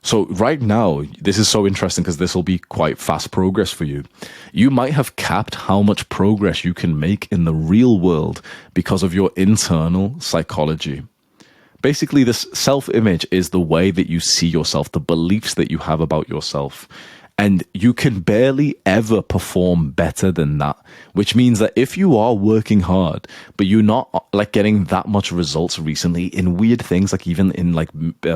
So right now, this is so interesting because this will be quite fast progress for you. You might have capped how much progress you can make in the real world because of your internal psychology. Basically, this self-image is the way that you see yourself, the beliefs that you have about yourself. And you can barely ever perform better than that, which means that if you are working hard, but you're not like getting that much results recently in weird things, like even in like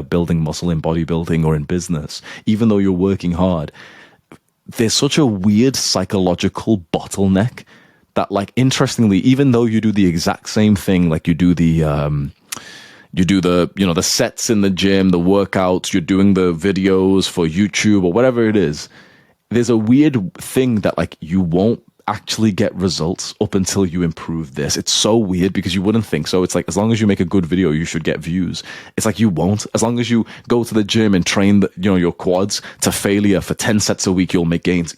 building muscle in bodybuilding or in business, even though you're working hard, there's such a weird psychological bottleneck that, like, interestingly, even though you do the exact same thing, like you do the the sets in the gym, the workouts, you're doing the videos for YouTube or whatever it is, there's a weird thing that, like, you won't actually get results up until you improve this. It's so weird because you wouldn't think so. It's like, as long as you make a good video, you should get views. It's like you won't. As long as you go to the gym and train your quads to failure for 10 sets a week, you'll make gains.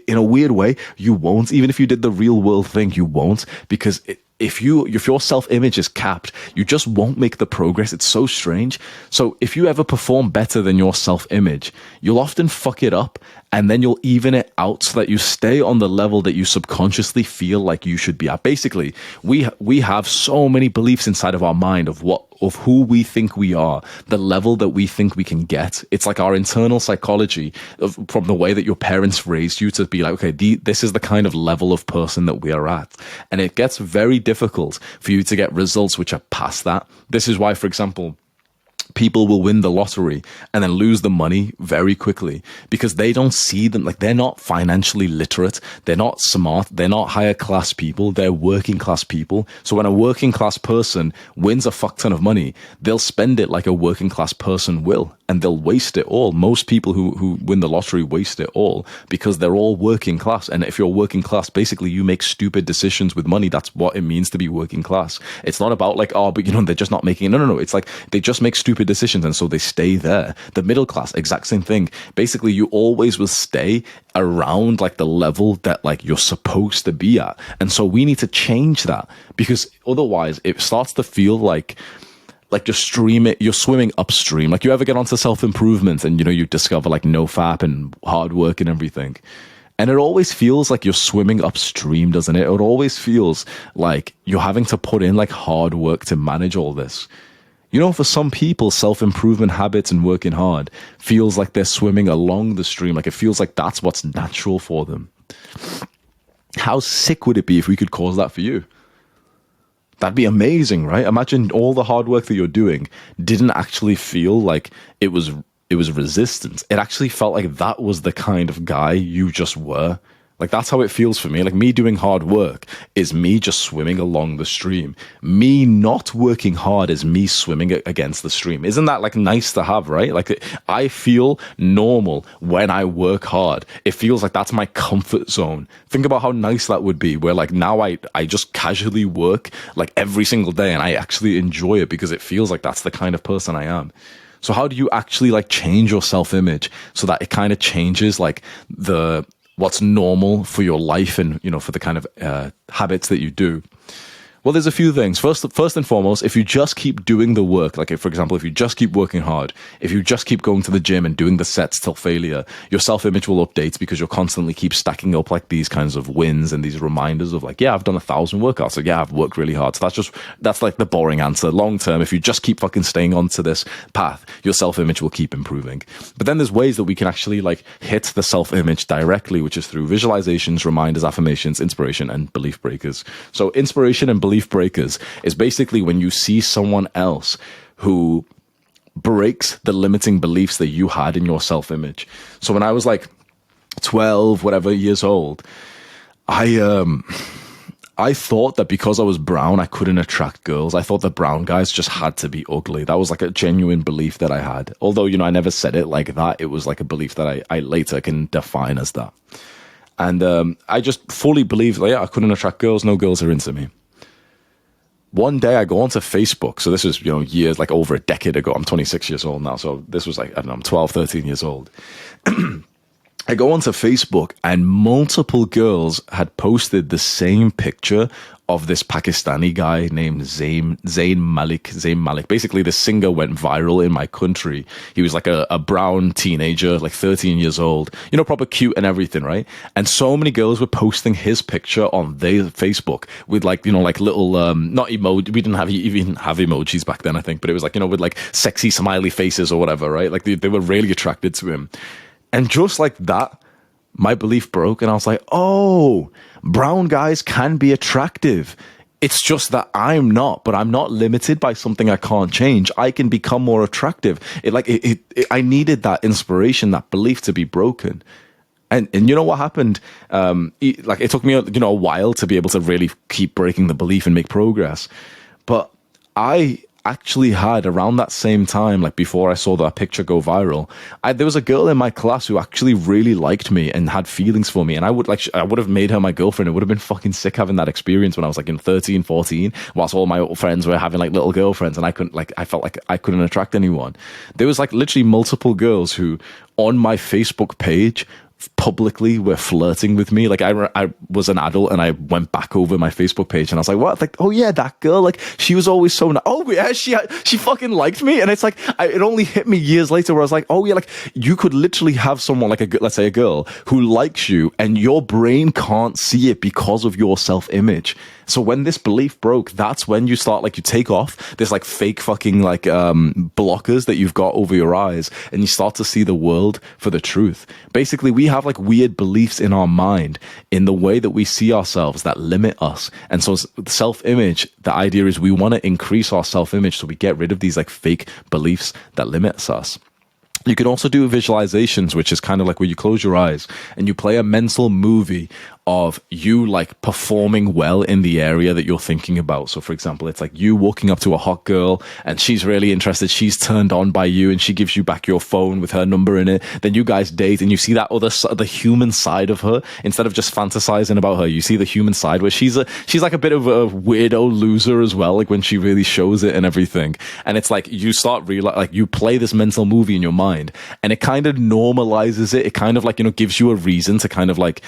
In a weird way, you won't. Even if you did the real world thing, you won't, because if your self-image is capped, you just won't make the progress. It's so strange. So if you ever perform better than your self-image, you'll often fuck it up, and then you'll even it out so that you stay on the level that you subconsciously feel like you should be at. Basically, we have so many beliefs inside of our mind of who we think we are, the level that we think we can get. It's like our internal psychology from the way that your parents raised you to be like, okay, this is the kind of level of person that we are at. And it gets very difficult for you to get results which are past that. This is why, for example, people will win the lottery and then lose the money very quickly because they don't see them, like they're not financially literate, they're not smart, they're not higher class people, they're working class people. So when a working class person wins a fuck ton of money, they'll spend it like a working class person will, and they'll waste it all. Most people who win the lottery waste it all because they're all working class. And if you're working class, basically you make stupid decisions with money. That's what it means to be working class. It's not about like, oh, but you know, they're just not making it. No. It's like they just make stupid decisions and so they stay there. The middle class, exact same thing. Basically, you always will stay around like the level that like you're supposed to be at. And so we need to change that because otherwise it starts to feel like you're swimming upstream. Like you ever get onto self-improvement and, you know, you discover like no fap and hard work and everything. And it always feels like you're swimming upstream, doesn't it? It always feels like you're having to put in like hard work to manage all this. You know, for some people, self-improvement habits and working hard feels like they're swimming along the stream. Like it feels like that's what's natural for them. How sick would it be if we could cause that for you? That'd be amazing, right? Imagine all the hard work that you're doing didn't actually feel like it was resistance. It actually felt like that was the kind of guy you just were. Like that's how it feels for me. Like me doing hard work is me just swimming along the stream. Me not working hard is me swimming against the stream. Isn't that like nice to have, right? Like I feel normal when I work hard. It feels like that's my comfort zone. Think about how nice that would be where like now I just casually work like every single day and I actually enjoy it because it feels like that's the kind of person I am. So how do you actually like change your self-image so that it kind of changes like what's normal for your life and, you know, for the kind of habits that you do? Well, there's a few things. First and foremost, if you just keep doing the work, like for example, if you just keep working hard, if you just keep going to the gym and doing the sets till failure, your self-image will update because you'll constantly keep stacking up like these kinds of wins and these reminders of like, yeah, I've done 1,000 workouts. So yeah, I've worked really hard. So that's like the boring answer. Long term, if you just keep fucking staying onto this path, your self-image will keep improving. But then there's ways that we can actually like hit the self-image directly, which is through visualizations, reminders, affirmations, inspiration, and belief breakers. So inspiration and belief breakers is basically when you see someone else who breaks the limiting beliefs that you had in your self-image. So when I was like 12, whatever years old, I thought that because I was brown, I couldn't attract girls. I thought that brown guys just had to be ugly. That was like a genuine belief that I had. Although, you know, I never said it like that. It was like a belief that I later can define as that. And I just fully believed, like, yeah, I couldn't attract girls. No girls are into me. One day I go onto Facebook. So this was, you know, years, like over a decade ago. I'm 26 years old now. So this was like, I don't know, I'm 12, 13 years old. I go onto Facebook and multiple girls had posted the same picture of this Pakistani guy named Zayn Malik. Basically, the singer went viral in my country. He was like a brown teenager, like 13 years old, you know, proper cute and everything, right? And so many girls were posting his picture on their Facebook with like, you know, like little, not emoji. We didn't even have emojis back then, I think, but it was like, you know, with like sexy smiley faces or whatever, right? Like they were really attracted to him. And just like that, my belief broke and I was like, oh, brown guys can be attractive. It's just that I'm not, but I'm not limited by something I can't change. I can become more attractive. I needed that inspiration, that belief to be broken. And you know what happened? It took me, you know, a while to be able to really keep breaking the belief and make progress. But I actually had around that same time, like before I saw that picture go viral, there was a girl in my class who actually really liked me and had feelings for me. And I would have made her my girlfriend. It would have been fucking sick having that experience when I was like in 13, 14, whilst all my friends were having like little girlfriends and I felt like I couldn't attract anyone. There was like literally multiple girls who on my Facebook page publicly were flirting with me. Like I was an adult and I went back over my Facebook page and I was like, what? Like, oh yeah, that girl, like she was always so nice. Oh yeah, she fucking liked me. And it's like, it only hit me years later where I was like, oh yeah, like you could literally have someone like let's say a girl who likes you and your brain can't see it because of your self-image. So when this belief broke, that's when you start, like, you take off this like fake fucking like blockers that you've got over your eyes, and you start to see the world for the truth. Basically, we have like weird beliefs in our mind in the way that we see ourselves that limit us. And so self-image, the idea is we want to increase our self-image, so we get rid of these like fake beliefs that limits us. You can also do visualizations, which is kind of like where you close your eyes and you play a mental movie of you like performing well in the area that you're thinking about. So for example, it's like you walking up to a hot girl and she's really interested. She's turned on by you and she gives you back your phone with her number in it. Then you guys date and you see that the human side of her. Instead of just fantasizing about her, you see the human side where she's like a bit of a weirdo loser as well. Like when she really shows it and everything. And it's like you start like you play this mental movie in your mind and it kind of normalizes it. It kind of like, gives you a reason to kind of like,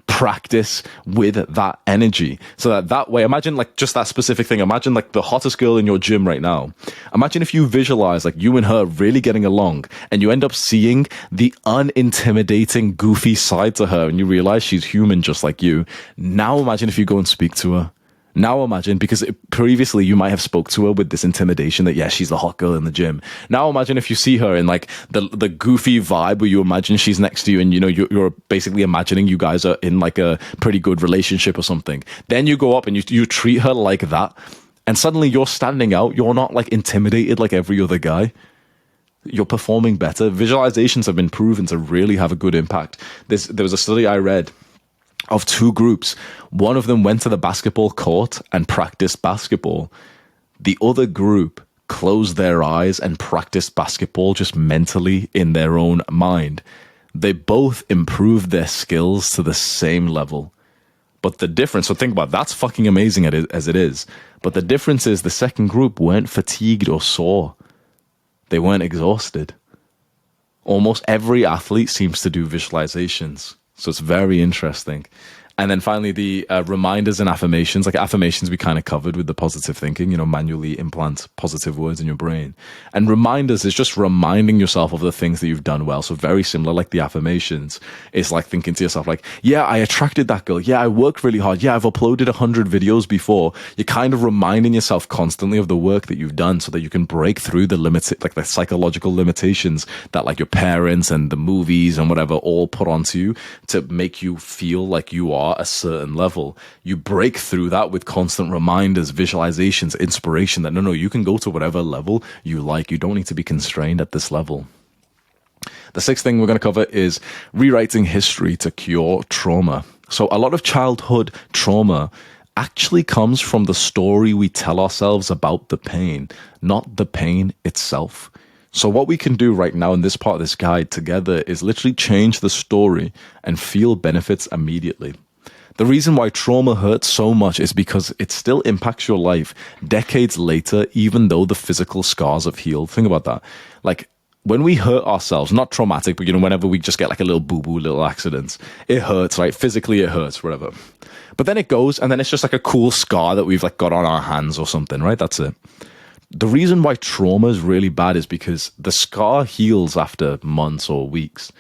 practice with that energy, so that way, imagine like just that specific thing. Imagine like the hottest girl in your gym right now. Imagine if you visualize like you and her really getting along and you end up seeing the unintimidating goofy side to her and you realize she's human just like you. Now imagine if you go and speak to her. Now imagine, because previously you might have spoke to her with this intimidation that, yeah, she's the hot girl in the gym. Now imagine if you see her in like the goofy vibe where you imagine she's next to you and, you're basically imagining you guys are in like a pretty good relationship or something. Then you go up and you treat her like that. And suddenly you're standing out. You're not like intimidated like every other guy. You're performing better. Visualizations have been proven to really have a good impact. There was a study I read of two groups. One of them went to the basketball court and practiced basketball. The other group closed their eyes and practiced basketball just mentally in their own mind. They both improved their skills to the same level. But the difference, so think about it, that's fucking amazing as it is. But the difference is the second group weren't fatigued or sore. They weren't exhausted. Almost every athlete seems to do visualizations. So it's very interesting. And then finally, the reminders and affirmations. Like affirmations we kind of covered with the positive thinking, manually implant positive words in your brain. And reminders is just reminding yourself of the things that you've done well. So very similar, like the affirmations. It's like thinking to yourself like, yeah, I attracted that girl. Yeah, I worked really hard. Yeah, I've uploaded 100 videos before. You're kind of reminding yourself constantly of the work that you've done so that you can break through the psychological limitations that like your parents and the movies and whatever all put onto you to make you feel like you are a certain level. You break through that with constant reminders, visualizations, inspiration that no, you can go to whatever level you like. You don't need to be constrained at this level. The sixth thing we're going to cover is rewriting history to cure trauma. So a lot of childhood trauma actually comes from the story we tell ourselves about the pain, not the pain itself. So what we can do right now in this part of this guide together is literally change the story and feel benefits immediately. The reason why trauma hurts so much is because it still impacts your life decades later, even though the physical scars have healed. Think about that. Like when we hurt ourselves, not traumatic, but whenever we just get like a little boo-boo, little accidents, it hurts, right? Physically it hurts, whatever. But then it goes and then it's just like a cool scar that we've like got on our hands or something, right? That's it. The reason why trauma is really bad is because the scar heals after months or weeks.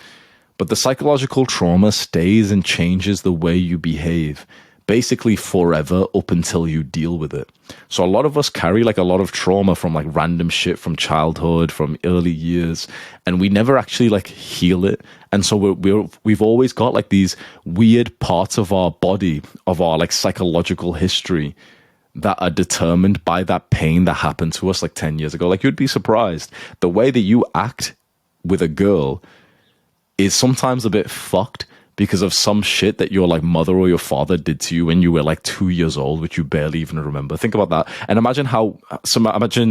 But the psychological trauma stays and changes the way you behave, basically forever up until you deal with it. So a lot of us carry like a lot of trauma from like random shit from childhood, from early years, and we never actually like heal it. And so we've always got like these weird parts of our body, of our like psychological history that are determined by that pain that happened to us like 10 years ago. Like you'd be surprised. The way that you act with a girl is sometimes a bit fucked because of some shit that your like mother or your father did to you when you were like 2 years old, which you barely even remember. Think about that. And imagine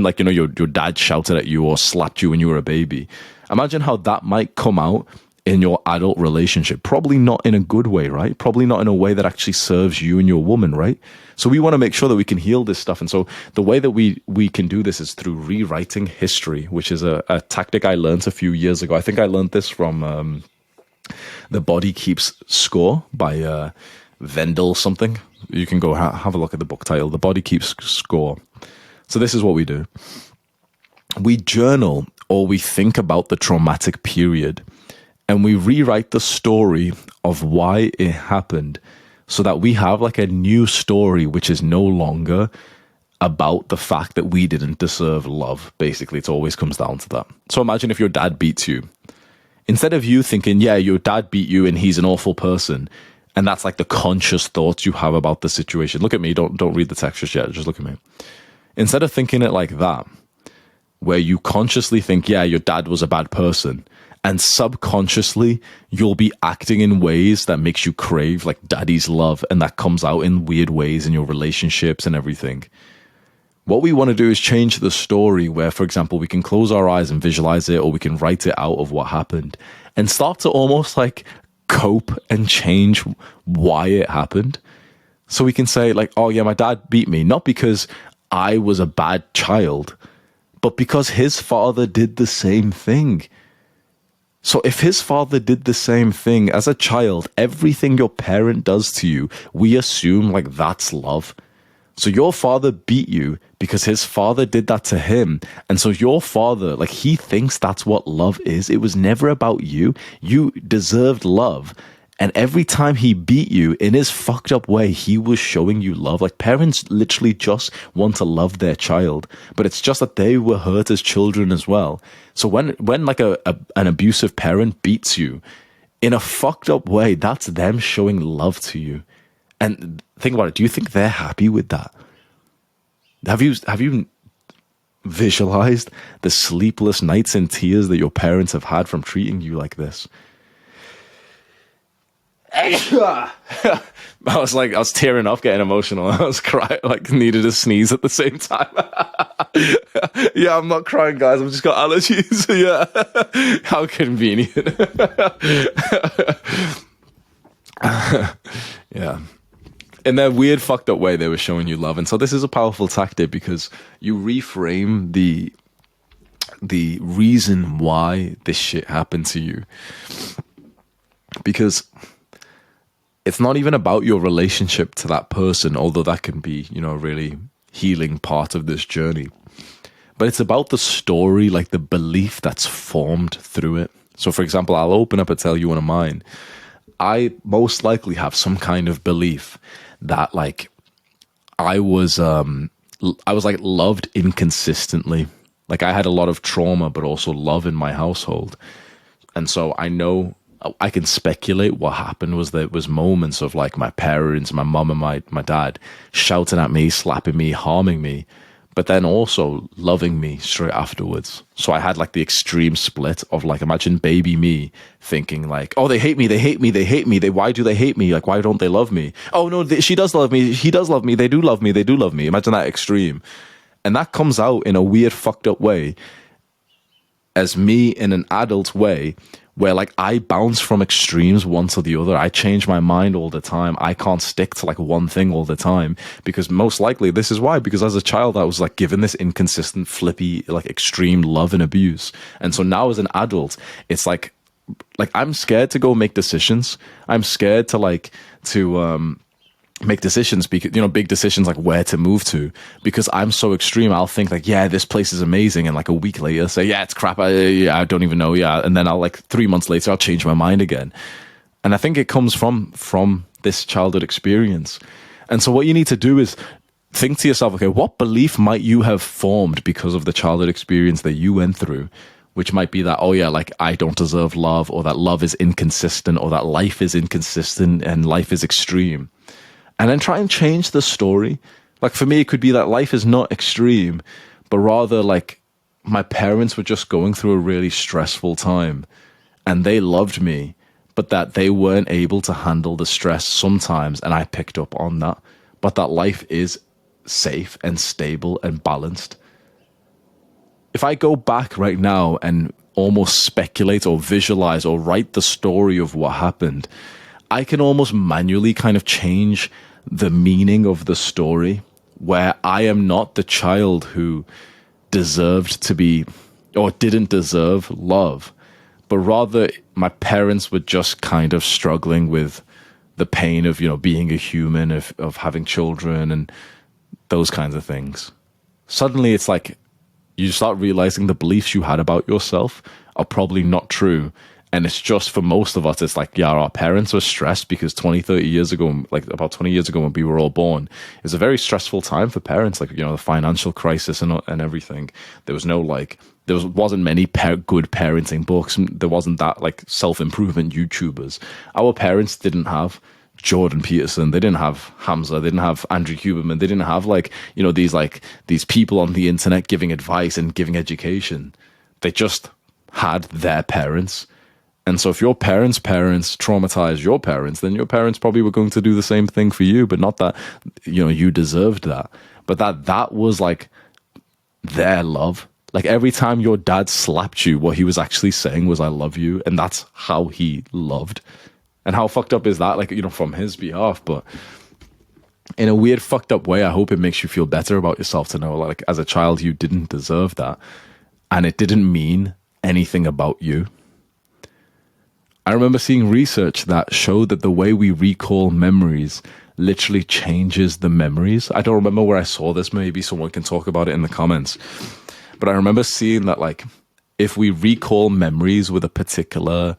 like, your dad shouted at you or slapped you when you were a baby. Imagine how that might come out in your adult relationship. Probably not in a good way, right? Probably not in a way that actually serves you and your woman, right? So we want to make sure that we can heal this stuff. And so the way that we can do this is through rewriting history, which is a tactic I learned a few years ago. I think I learned this from The Body Keeps Score by Vendel something. You can go have a look at the book title, The Body Keeps Score. So this is what we do. We journal or we think about the traumatic period and we rewrite the story of why it happened so that we have like a new story, which is no longer about the fact that we didn't deserve love. Basically, it always comes down to that. So imagine if your dad beats you. Instead of you thinking, yeah, your dad beat you and he's an awful person, and that's like the conscious thoughts you have about the situation. Look at me, don't read the text just yet, just look at me. Instead of thinking it like that, where you consciously think, yeah, your dad was a bad person, and subconsciously you'll be acting in ways that makes you crave like daddy's love, and that comes out in weird ways in your relationships and everything. What we want to do is change the story where, for example, we can close our eyes and visualize it, or we can write it out of what happened and start to almost like cope and change why it happened. So we can say like, oh yeah, my dad beat me, not because I was a bad child, but because his father did the same thing. So if his father did the same thing as a child, everything your parent does to you, we assume like that's love. So your father beat you because his father did that to him. And so your father, like, he thinks that's what love is. It was never about you. You deserved love. And every time he beat you in his fucked up way, he was showing you love. Like, parents literally just want to love their child, but it's just that they were hurt as children as well. So when like an abusive parent beats you in a fucked up way, that's them showing love to you. And think about it. Do you think they're happy with that? Have you visualized the sleepless nights and tears that your parents have had from treating you like this? I was tearing up, getting emotional. I was crying, like needed a sneeze at the same time. Yeah, I'm not crying, guys. I've just got allergies. Yeah, how convenient. Yeah. In their weird, fucked up way, they were showing you love. And so this is a powerful tactic because you reframe the reason why this shit happened to you. Because it's not even about your relationship to that person, although that can be, you know, a really healing part of this journey. But it's about the story, like the belief that's formed through it. So, for example, I'll open up and tell you one of mine. I most likely have some kind of belief that like I was like loved inconsistently. Like I had a lot of trauma, but also love in my household. And so I know I can speculate what happened was there was moments of like my parents, my mom and my dad shouting at me, slapping me, harming me, but then also loving me straight afterwards. So I had like the extreme split of like, imagine baby me thinking like, oh, they hate me, they hate me, they hate me. Why do they hate me? Like, why don't they love me? Oh no, she does love me. He does love me. They do love me. They do love me. Imagine that extreme. And that comes out in a weird, fucked up way as me in an adult way, where like I bounce from extremes one to the other. I change my mind all the time. I can't stick to like one thing all the time because most likely this is why, because as a child I was like given this inconsistent, flippy, like extreme love and abuse. And so now as an adult, it's like I'm scared to go make decisions. I'm scared to make decisions because, you know, big decisions like where to move to, because I'm so extreme. I'll think like, yeah, this place is amazing, and like a week later say, yeah, it's crap. I don't even know. Yeah. And then I'll like 3 months later, I'll change my mind again. And I think it comes from this childhood experience. And so what you need to do is think to yourself, okay, what belief might you have formed because of the childhood experience that you went through? Which might be that, oh yeah, like I don't deserve love, or that love is inconsistent, or that life is inconsistent and life is extreme. And then try and change the story. Like for me, it could be that life is not extreme, but rather like my parents were just going through a really stressful time and they loved me, but that they weren't able to handle the stress sometimes. And I picked up on that, but that life is safe and stable and balanced. If I go back right now and almost speculate or visualize or write the story of what happened, I can almost manually kind of change the meaning of the story, where I am not the child who deserved to be or didn't deserve love, but rather my parents were just kind of struggling with the pain of, you know, being a human, of having children and those kinds of things. Suddenly it's like you start realizing the beliefs you had about yourself are probably not true. And it's just, for most of us, it's like, yeah, our parents were stressed because 20, 30 years ago, like about 20 years ago when we were all born, it was a very stressful time for parents, like, you know, the financial crisis and everything. There was no like, wasn't many good parenting books. There wasn't that like self-improvement YouTubers. Our parents didn't have Jordan Peterson, they didn't have Hamza, they didn't have Andrew Huberman, they didn't have like, you know, these people on the internet giving advice and giving education. They just had their parents. And so if your parents' parents traumatized your parents, then your parents probably were going to do the same thing for you, but not that, you know, you deserved that. But that was like their love. Like every time your dad slapped you, what he was actually saying was, I love you. And that's how he loved. And how fucked up is that? Like, you know, from his behalf, but in a weird fucked up way, I hope it makes you feel better about yourself to know, like, as a child, you didn't deserve that. And it didn't mean anything about you. I remember seeing research that showed that the way we recall memories literally changes the memories. I don't remember where I saw this. Maybe someone can talk about it in the comments. But I remember seeing that, like, if we recall memories with a particular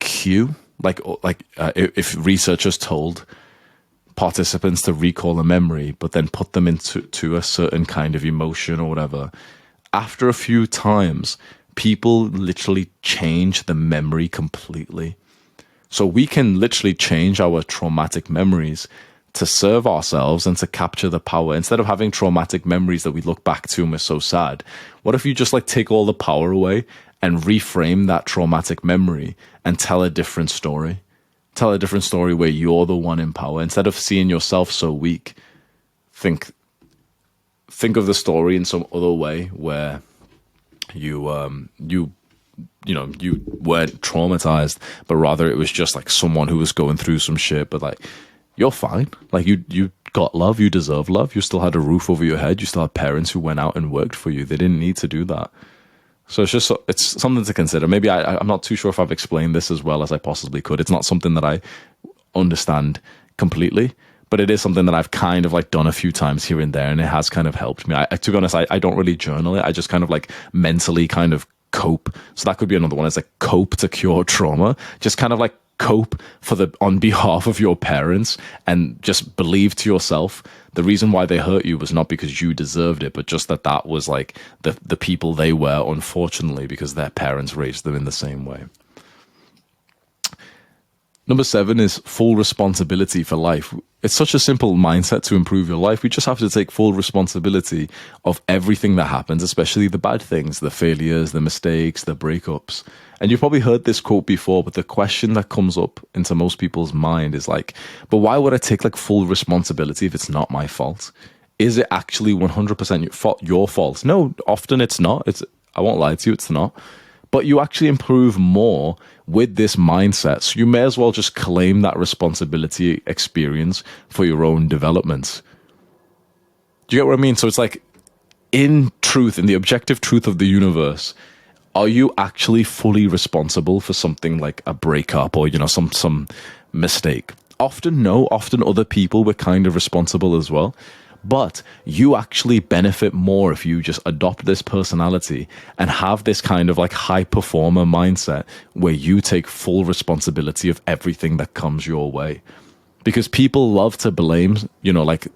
cue, if researchers told participants to recall a memory, but then put them into a certain kind of emotion or whatever, after a few times, people literally change the memory completely. So we can literally change our traumatic memories to serve ourselves and to capture the power. Instead of having traumatic memories that we look back to and we're so sad, what if you just like take all the power away and reframe that traumatic memory and tell a different story? Tell a different story where you're the one in power. Instead of seeing yourself so weak, think of the story in some other way where you weren't traumatized, but rather it was just like someone who was going through some shit, but like, you're fine. Like you got love, you deserve love. You still had a roof over your head. You still had parents who went out and worked for you. They didn't need to do that. So it's something to consider. Maybe I'm not too sure if I've explained this as well as I possibly could. It's not something that I understand completely, but it is something that I've kind of like done a few times here and there, and it has kind of helped me. To be honest, I don't really journal it. I just kind of like mentally kind of cope. So that could be another one. It's like cope to cure trauma. Just kind of like cope on behalf of your parents, and just believe to yourself the reason why they hurt you was not because you deserved it, but just that was like the people they were, unfortunately, because their parents raised them in the same way. Number 7 is full responsibility for life. It's such a simple mindset to improve your life. We just have to take full responsibility of everything that happens, especially the bad things, the failures, the mistakes, the breakups. And you've probably heard this quote before, but the question that comes up into most people's mind is like, but why would I take like full responsibility if it's not my fault? Is it actually 100% your fault? No, often it's not. I won't lie to you, it's not. But you actually improve more with this mindset. So you may as well just claim that responsibility experience for your own development. Do you get what I mean? So it's like, in truth, in the objective truth of the universe, are you actually fully responsible for something like a breakup or, you know, some mistake? Often no, often other people were kind of responsible as well. But you actually benefit more if you just adopt this personality and have this kind of like high performer mindset where you take full responsibility of everything that comes your way. Because people love to blame, you know, like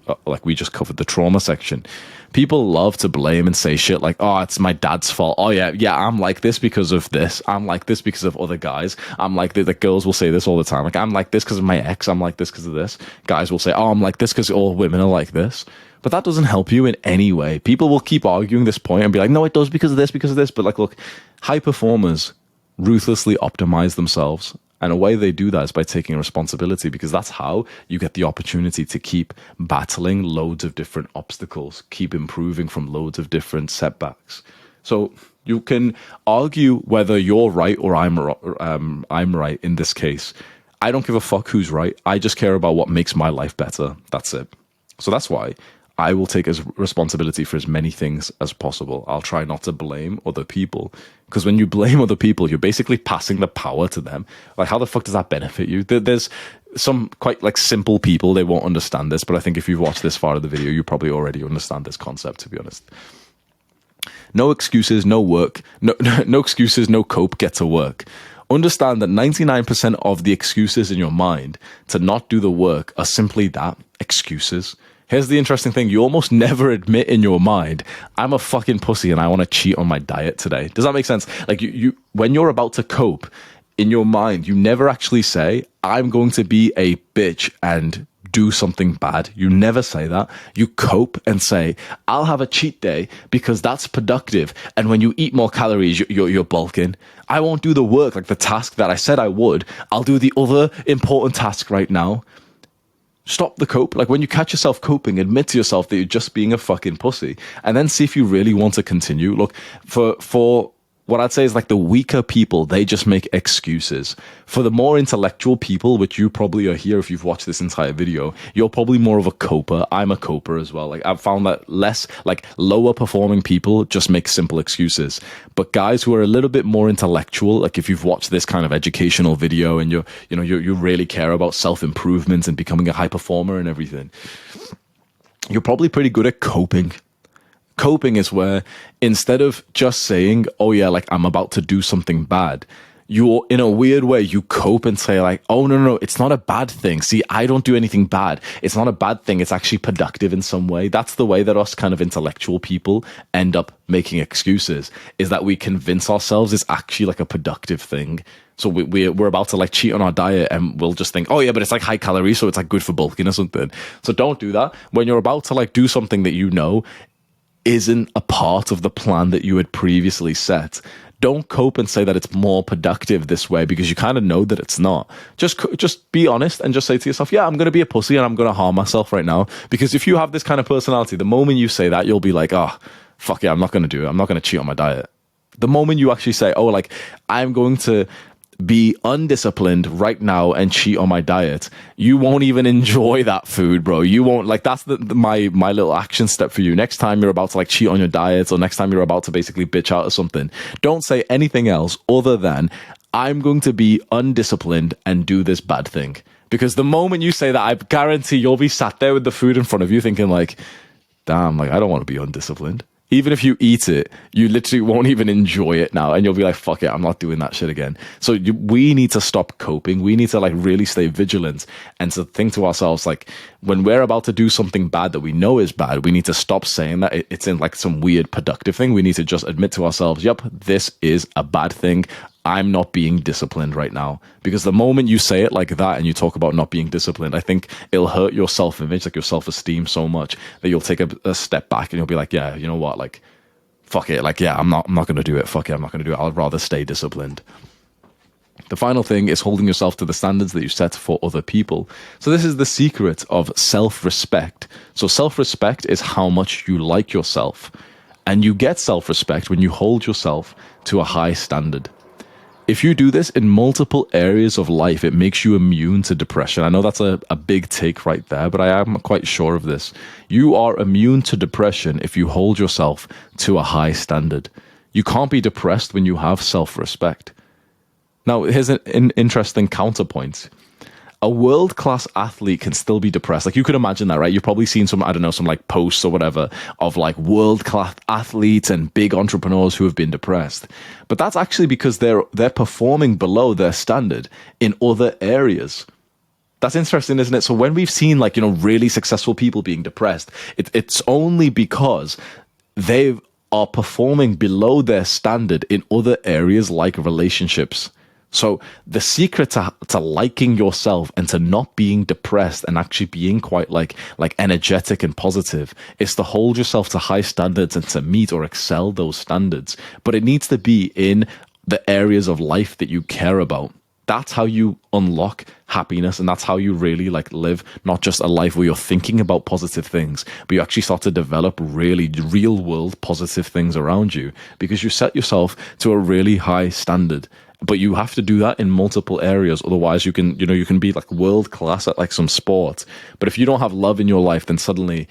we just covered the trauma section. People love to blame and say shit like, oh, it's my dad's fault. Oh, yeah, I'm like this because of this. I'm like this because of other guys. I'm like this. The girls will say this all the time. Like, I'm like this because of my ex. I'm like this because of this. Guys will say, oh, I'm like this because all women are like this. But that doesn't help you in any way. People will keep arguing this point and be like, no, it does because of this, because of this. But like, look, high performers ruthlessly optimize themselves. And a way they do that is by taking responsibility, because that's how you get the opportunity to keep battling loads of different obstacles, keep improving from loads of different setbacks. So you can argue whether you're right or I'm right in this case. I don't give a fuck who's right. I just care about what makes my life better. That's it. So that's why I will take responsibility for as many things as possible. I'll try not to blame other people, because when you blame other people, you're basically passing the power to them. Like, how the fuck does that benefit you? There's some quite like simple people, they won't understand this, but I think if you've watched this far of the video, you probably already understand this concept, to be honest. No excuses, no work. No excuses, no cope, get to work. Understand that 99% of the excuses in your mind to not do the work are simply that, excuses. Here's the interesting thing. You almost never admit in your mind, I'm a fucking pussy and I want to cheat on my diet today. Does that make sense? Like you when you're about to cope in your mind, you never actually say, I'm going to be a bitch and do something bad. You never say that. You cope and say, I'll have a cheat day because that's productive. And when you eat more calories, you're bulking. I won't do the work, like the task that I said I would. I'll do the other important task right now. Stop the cope. Like when you catch yourself coping, admit to yourself that you're just being a fucking pussy, and then see if you really want to continue. Look, for what I'd say is like the weaker people, they just make excuses. For the more intellectual people, which you probably are here if you've watched this entire video, you're probably more of a coper. I'm a coper as well. Like I've found that lower performing people just make simple excuses. But guys who are a little bit more intellectual, like if you've watched this kind of educational video and you really care about self-improvement and becoming a high performer and everything, you're probably pretty good at coping. Coping is where instead of just saying, oh yeah, like I'm about to do something bad, you, in a weird way, you cope and say like, oh no, it's not a bad thing. See, I don't do anything bad. It's not a bad thing. It's actually productive in some way. That's the way that us kind of intellectual people end up making excuses, is that we convince ourselves it's actually like a productive thing. So we're about to like cheat on our diet and we'll just think, oh yeah, but it's like high calories, so it's like good for bulking or something. So don't do that. When you're about to like do something that you know isn't a part of the plan that you had previously set, don't cope and say that it's more productive this way because you kind of know that it's not. Just be honest and just say to yourself, yeah, I'm going to be a pussy and I'm going to harm myself right now. Because if you have this kind of personality, the moment you say that, you'll be like, oh, fuck yeah, I'm not going to do it. I'm not going to cheat on my diet. The moment you actually say, oh, like I'm going to be undisciplined right now and cheat on my diet, you won't even enjoy that food, bro. You won't, like, that's my little action step for you. Next time you're about to like cheat on your diet, or next time you're about to basically bitch out or something, don't say anything else other than I'm going to be undisciplined and do this bad thing. Because the moment you say that, I guarantee you'll be sat there with the food in front of you thinking like, damn, like I don't want to be undisciplined. Even if you eat it, you literally won't even enjoy it now. And you'll be like, fuck it, I'm not doing that shit again. So we need to stop coping. We need to like really stay vigilant and to think to ourselves, like when we're about to do something bad that we know is bad, we need to stop saying that it's in like some weird productive thing. We need to just admit to ourselves, yep, this is a bad thing. I'm not being disciplined right now. Because the moment you say it like that and you talk about not being disciplined, I think it'll hurt your self-image, like your self-esteem so much that you'll take a step back and you'll be like, yeah, you know what, like, fuck it. Like, yeah, I'm not going to do it. Fuck it, I'm not going to do it. I'd rather stay disciplined. The final thing is holding yourself to the standards that you set for other people. So this is the secret of self-respect. So self-respect is how much you like yourself. And you get self-respect when you hold yourself to a high standard. If you do this in multiple areas of life, it makes you immune to depression. I know that's a big take right there, but I am quite sure of this. You are immune to depression if you hold yourself to a high standard. You can't be depressed when you have self-respect. Now, here's an interesting counterpoint. A world-class athlete can still be depressed. Like, you could imagine that, right? You've probably seen some, I don't know, some like posts or whatever of like world-class athletes and big entrepreneurs who have been depressed. But that's actually because they're performing below their standard in other areas. That's interesting, isn't it? So when we've seen like, really successful people being depressed, it's only because they are performing below their standard in other areas like relationships. So the secret to liking yourself and to not being depressed and actually being quite like energetic and positive is to hold yourself to high standards and to meet or excel those standards. But it needs to be in the areas of life that you care about. That's how you unlock happiness, and that's how you really like live not just a life where you're thinking about positive things, but you actually start to develop really real world positive things around you because you set yourself to a really high standard. But you have to do that in multiple areas. Otherwise, you can be like world class at like some sport. But if you don't have love in your life, then suddenly,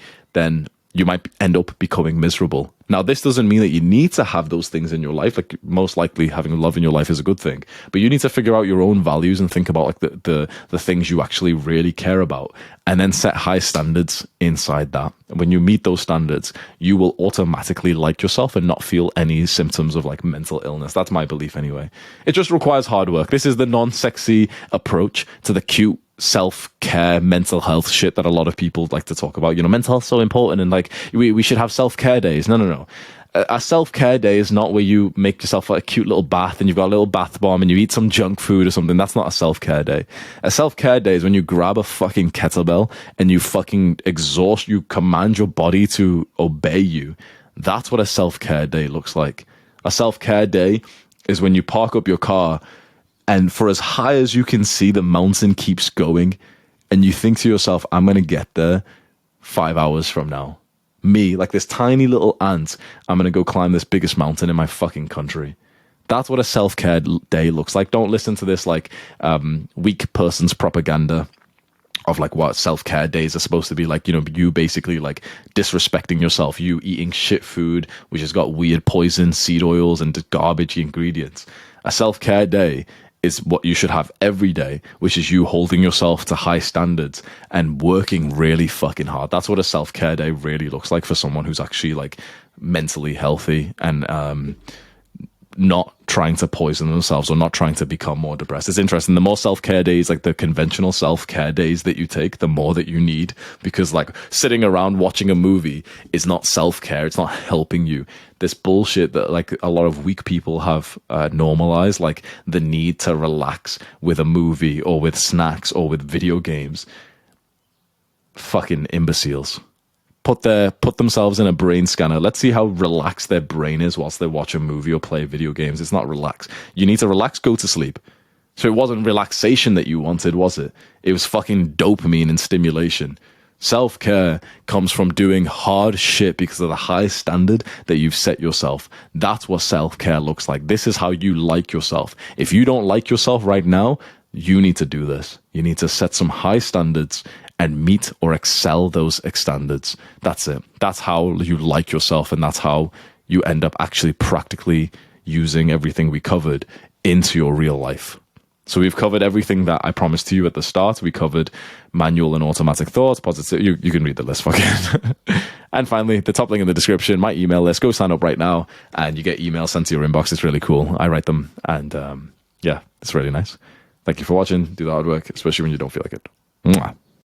you might end up becoming miserable. Now, this doesn't mean that you need to have those things in your life. Like, most likely having love in your life is a good thing, but you need to figure out your own values and think about like the things you actually really care about, and then set high standards inside that. When you meet those standards, you will automatically like yourself and not feel any symptoms of like mental illness. That's my belief anyway. It just requires hard work. This is the non-sexy approach to the cute self-care mental health shit that a lot of people like to talk about. You know, mental health's so important, and like we should have self-care days. No. A self-care day is not where you make yourself like a cute little bath and you've got a little bath bomb and you eat some junk food or something. That's not a self-care day. A self-care day is when you grab a fucking kettlebell and you fucking exhaust, you command your body to obey you. That's what a self-care day looks like. A self-care day is when you park up your car and for as high as you can see, the mountain keeps going, and you think to yourself, I'm going to get there 5 hours from now. Me, like this tiny little ant, I'm going to go climb this biggest mountain in my fucking country. That's what a self-care day looks like. Don't listen to this like weak person's propaganda of like what self-care days are supposed to be like. You know, you basically like disrespecting yourself, you eating shit food which has got weird poison, seed oils, and garbage ingredients. A self-care day is what you should have every day, which is you holding yourself to high standards and working really fucking hard. That's what a self-care day really looks like for someone who's actually like mentally healthy and not trying to poison themselves or not trying to become more depressed. It's interesting. The more self-care days, like the conventional self-care days that you take, the more that you need, because like sitting around watching a movie is not self-care. It's not helping you. This bullshit that like a lot of weak people have normalized, like the need to relax with a movie or with snacks or with video games. Fucking imbeciles. Put themselves in a brain scanner. Let's see how relaxed their brain is whilst they watch a movie or play video games. It's not relaxed. You need to relax, go to sleep. So it wasn't relaxation that you wanted, was it? It was fucking dopamine and stimulation. Self-care comes from doing hard shit because of the high standard that you've set yourself. That's what self-care looks like. This is how you like yourself. If you don't like yourself right now, you need to do this. You need to set some high standards and meet or excel those standards. That's it. That's how you like yourself, and that's how you end up actually practically using everything we covered into your real life. So we've covered everything that I promised to you at the start. We covered manual and automatic thoughts, positive. You can read the list, fucking. And finally, the top link in the description, my email list. Go sign up right now, and you get emails sent to your inbox. It's really cool. I write them, and yeah, it's really nice. Thank you for watching. Do the hard work, especially when you don't feel like it. Mwah.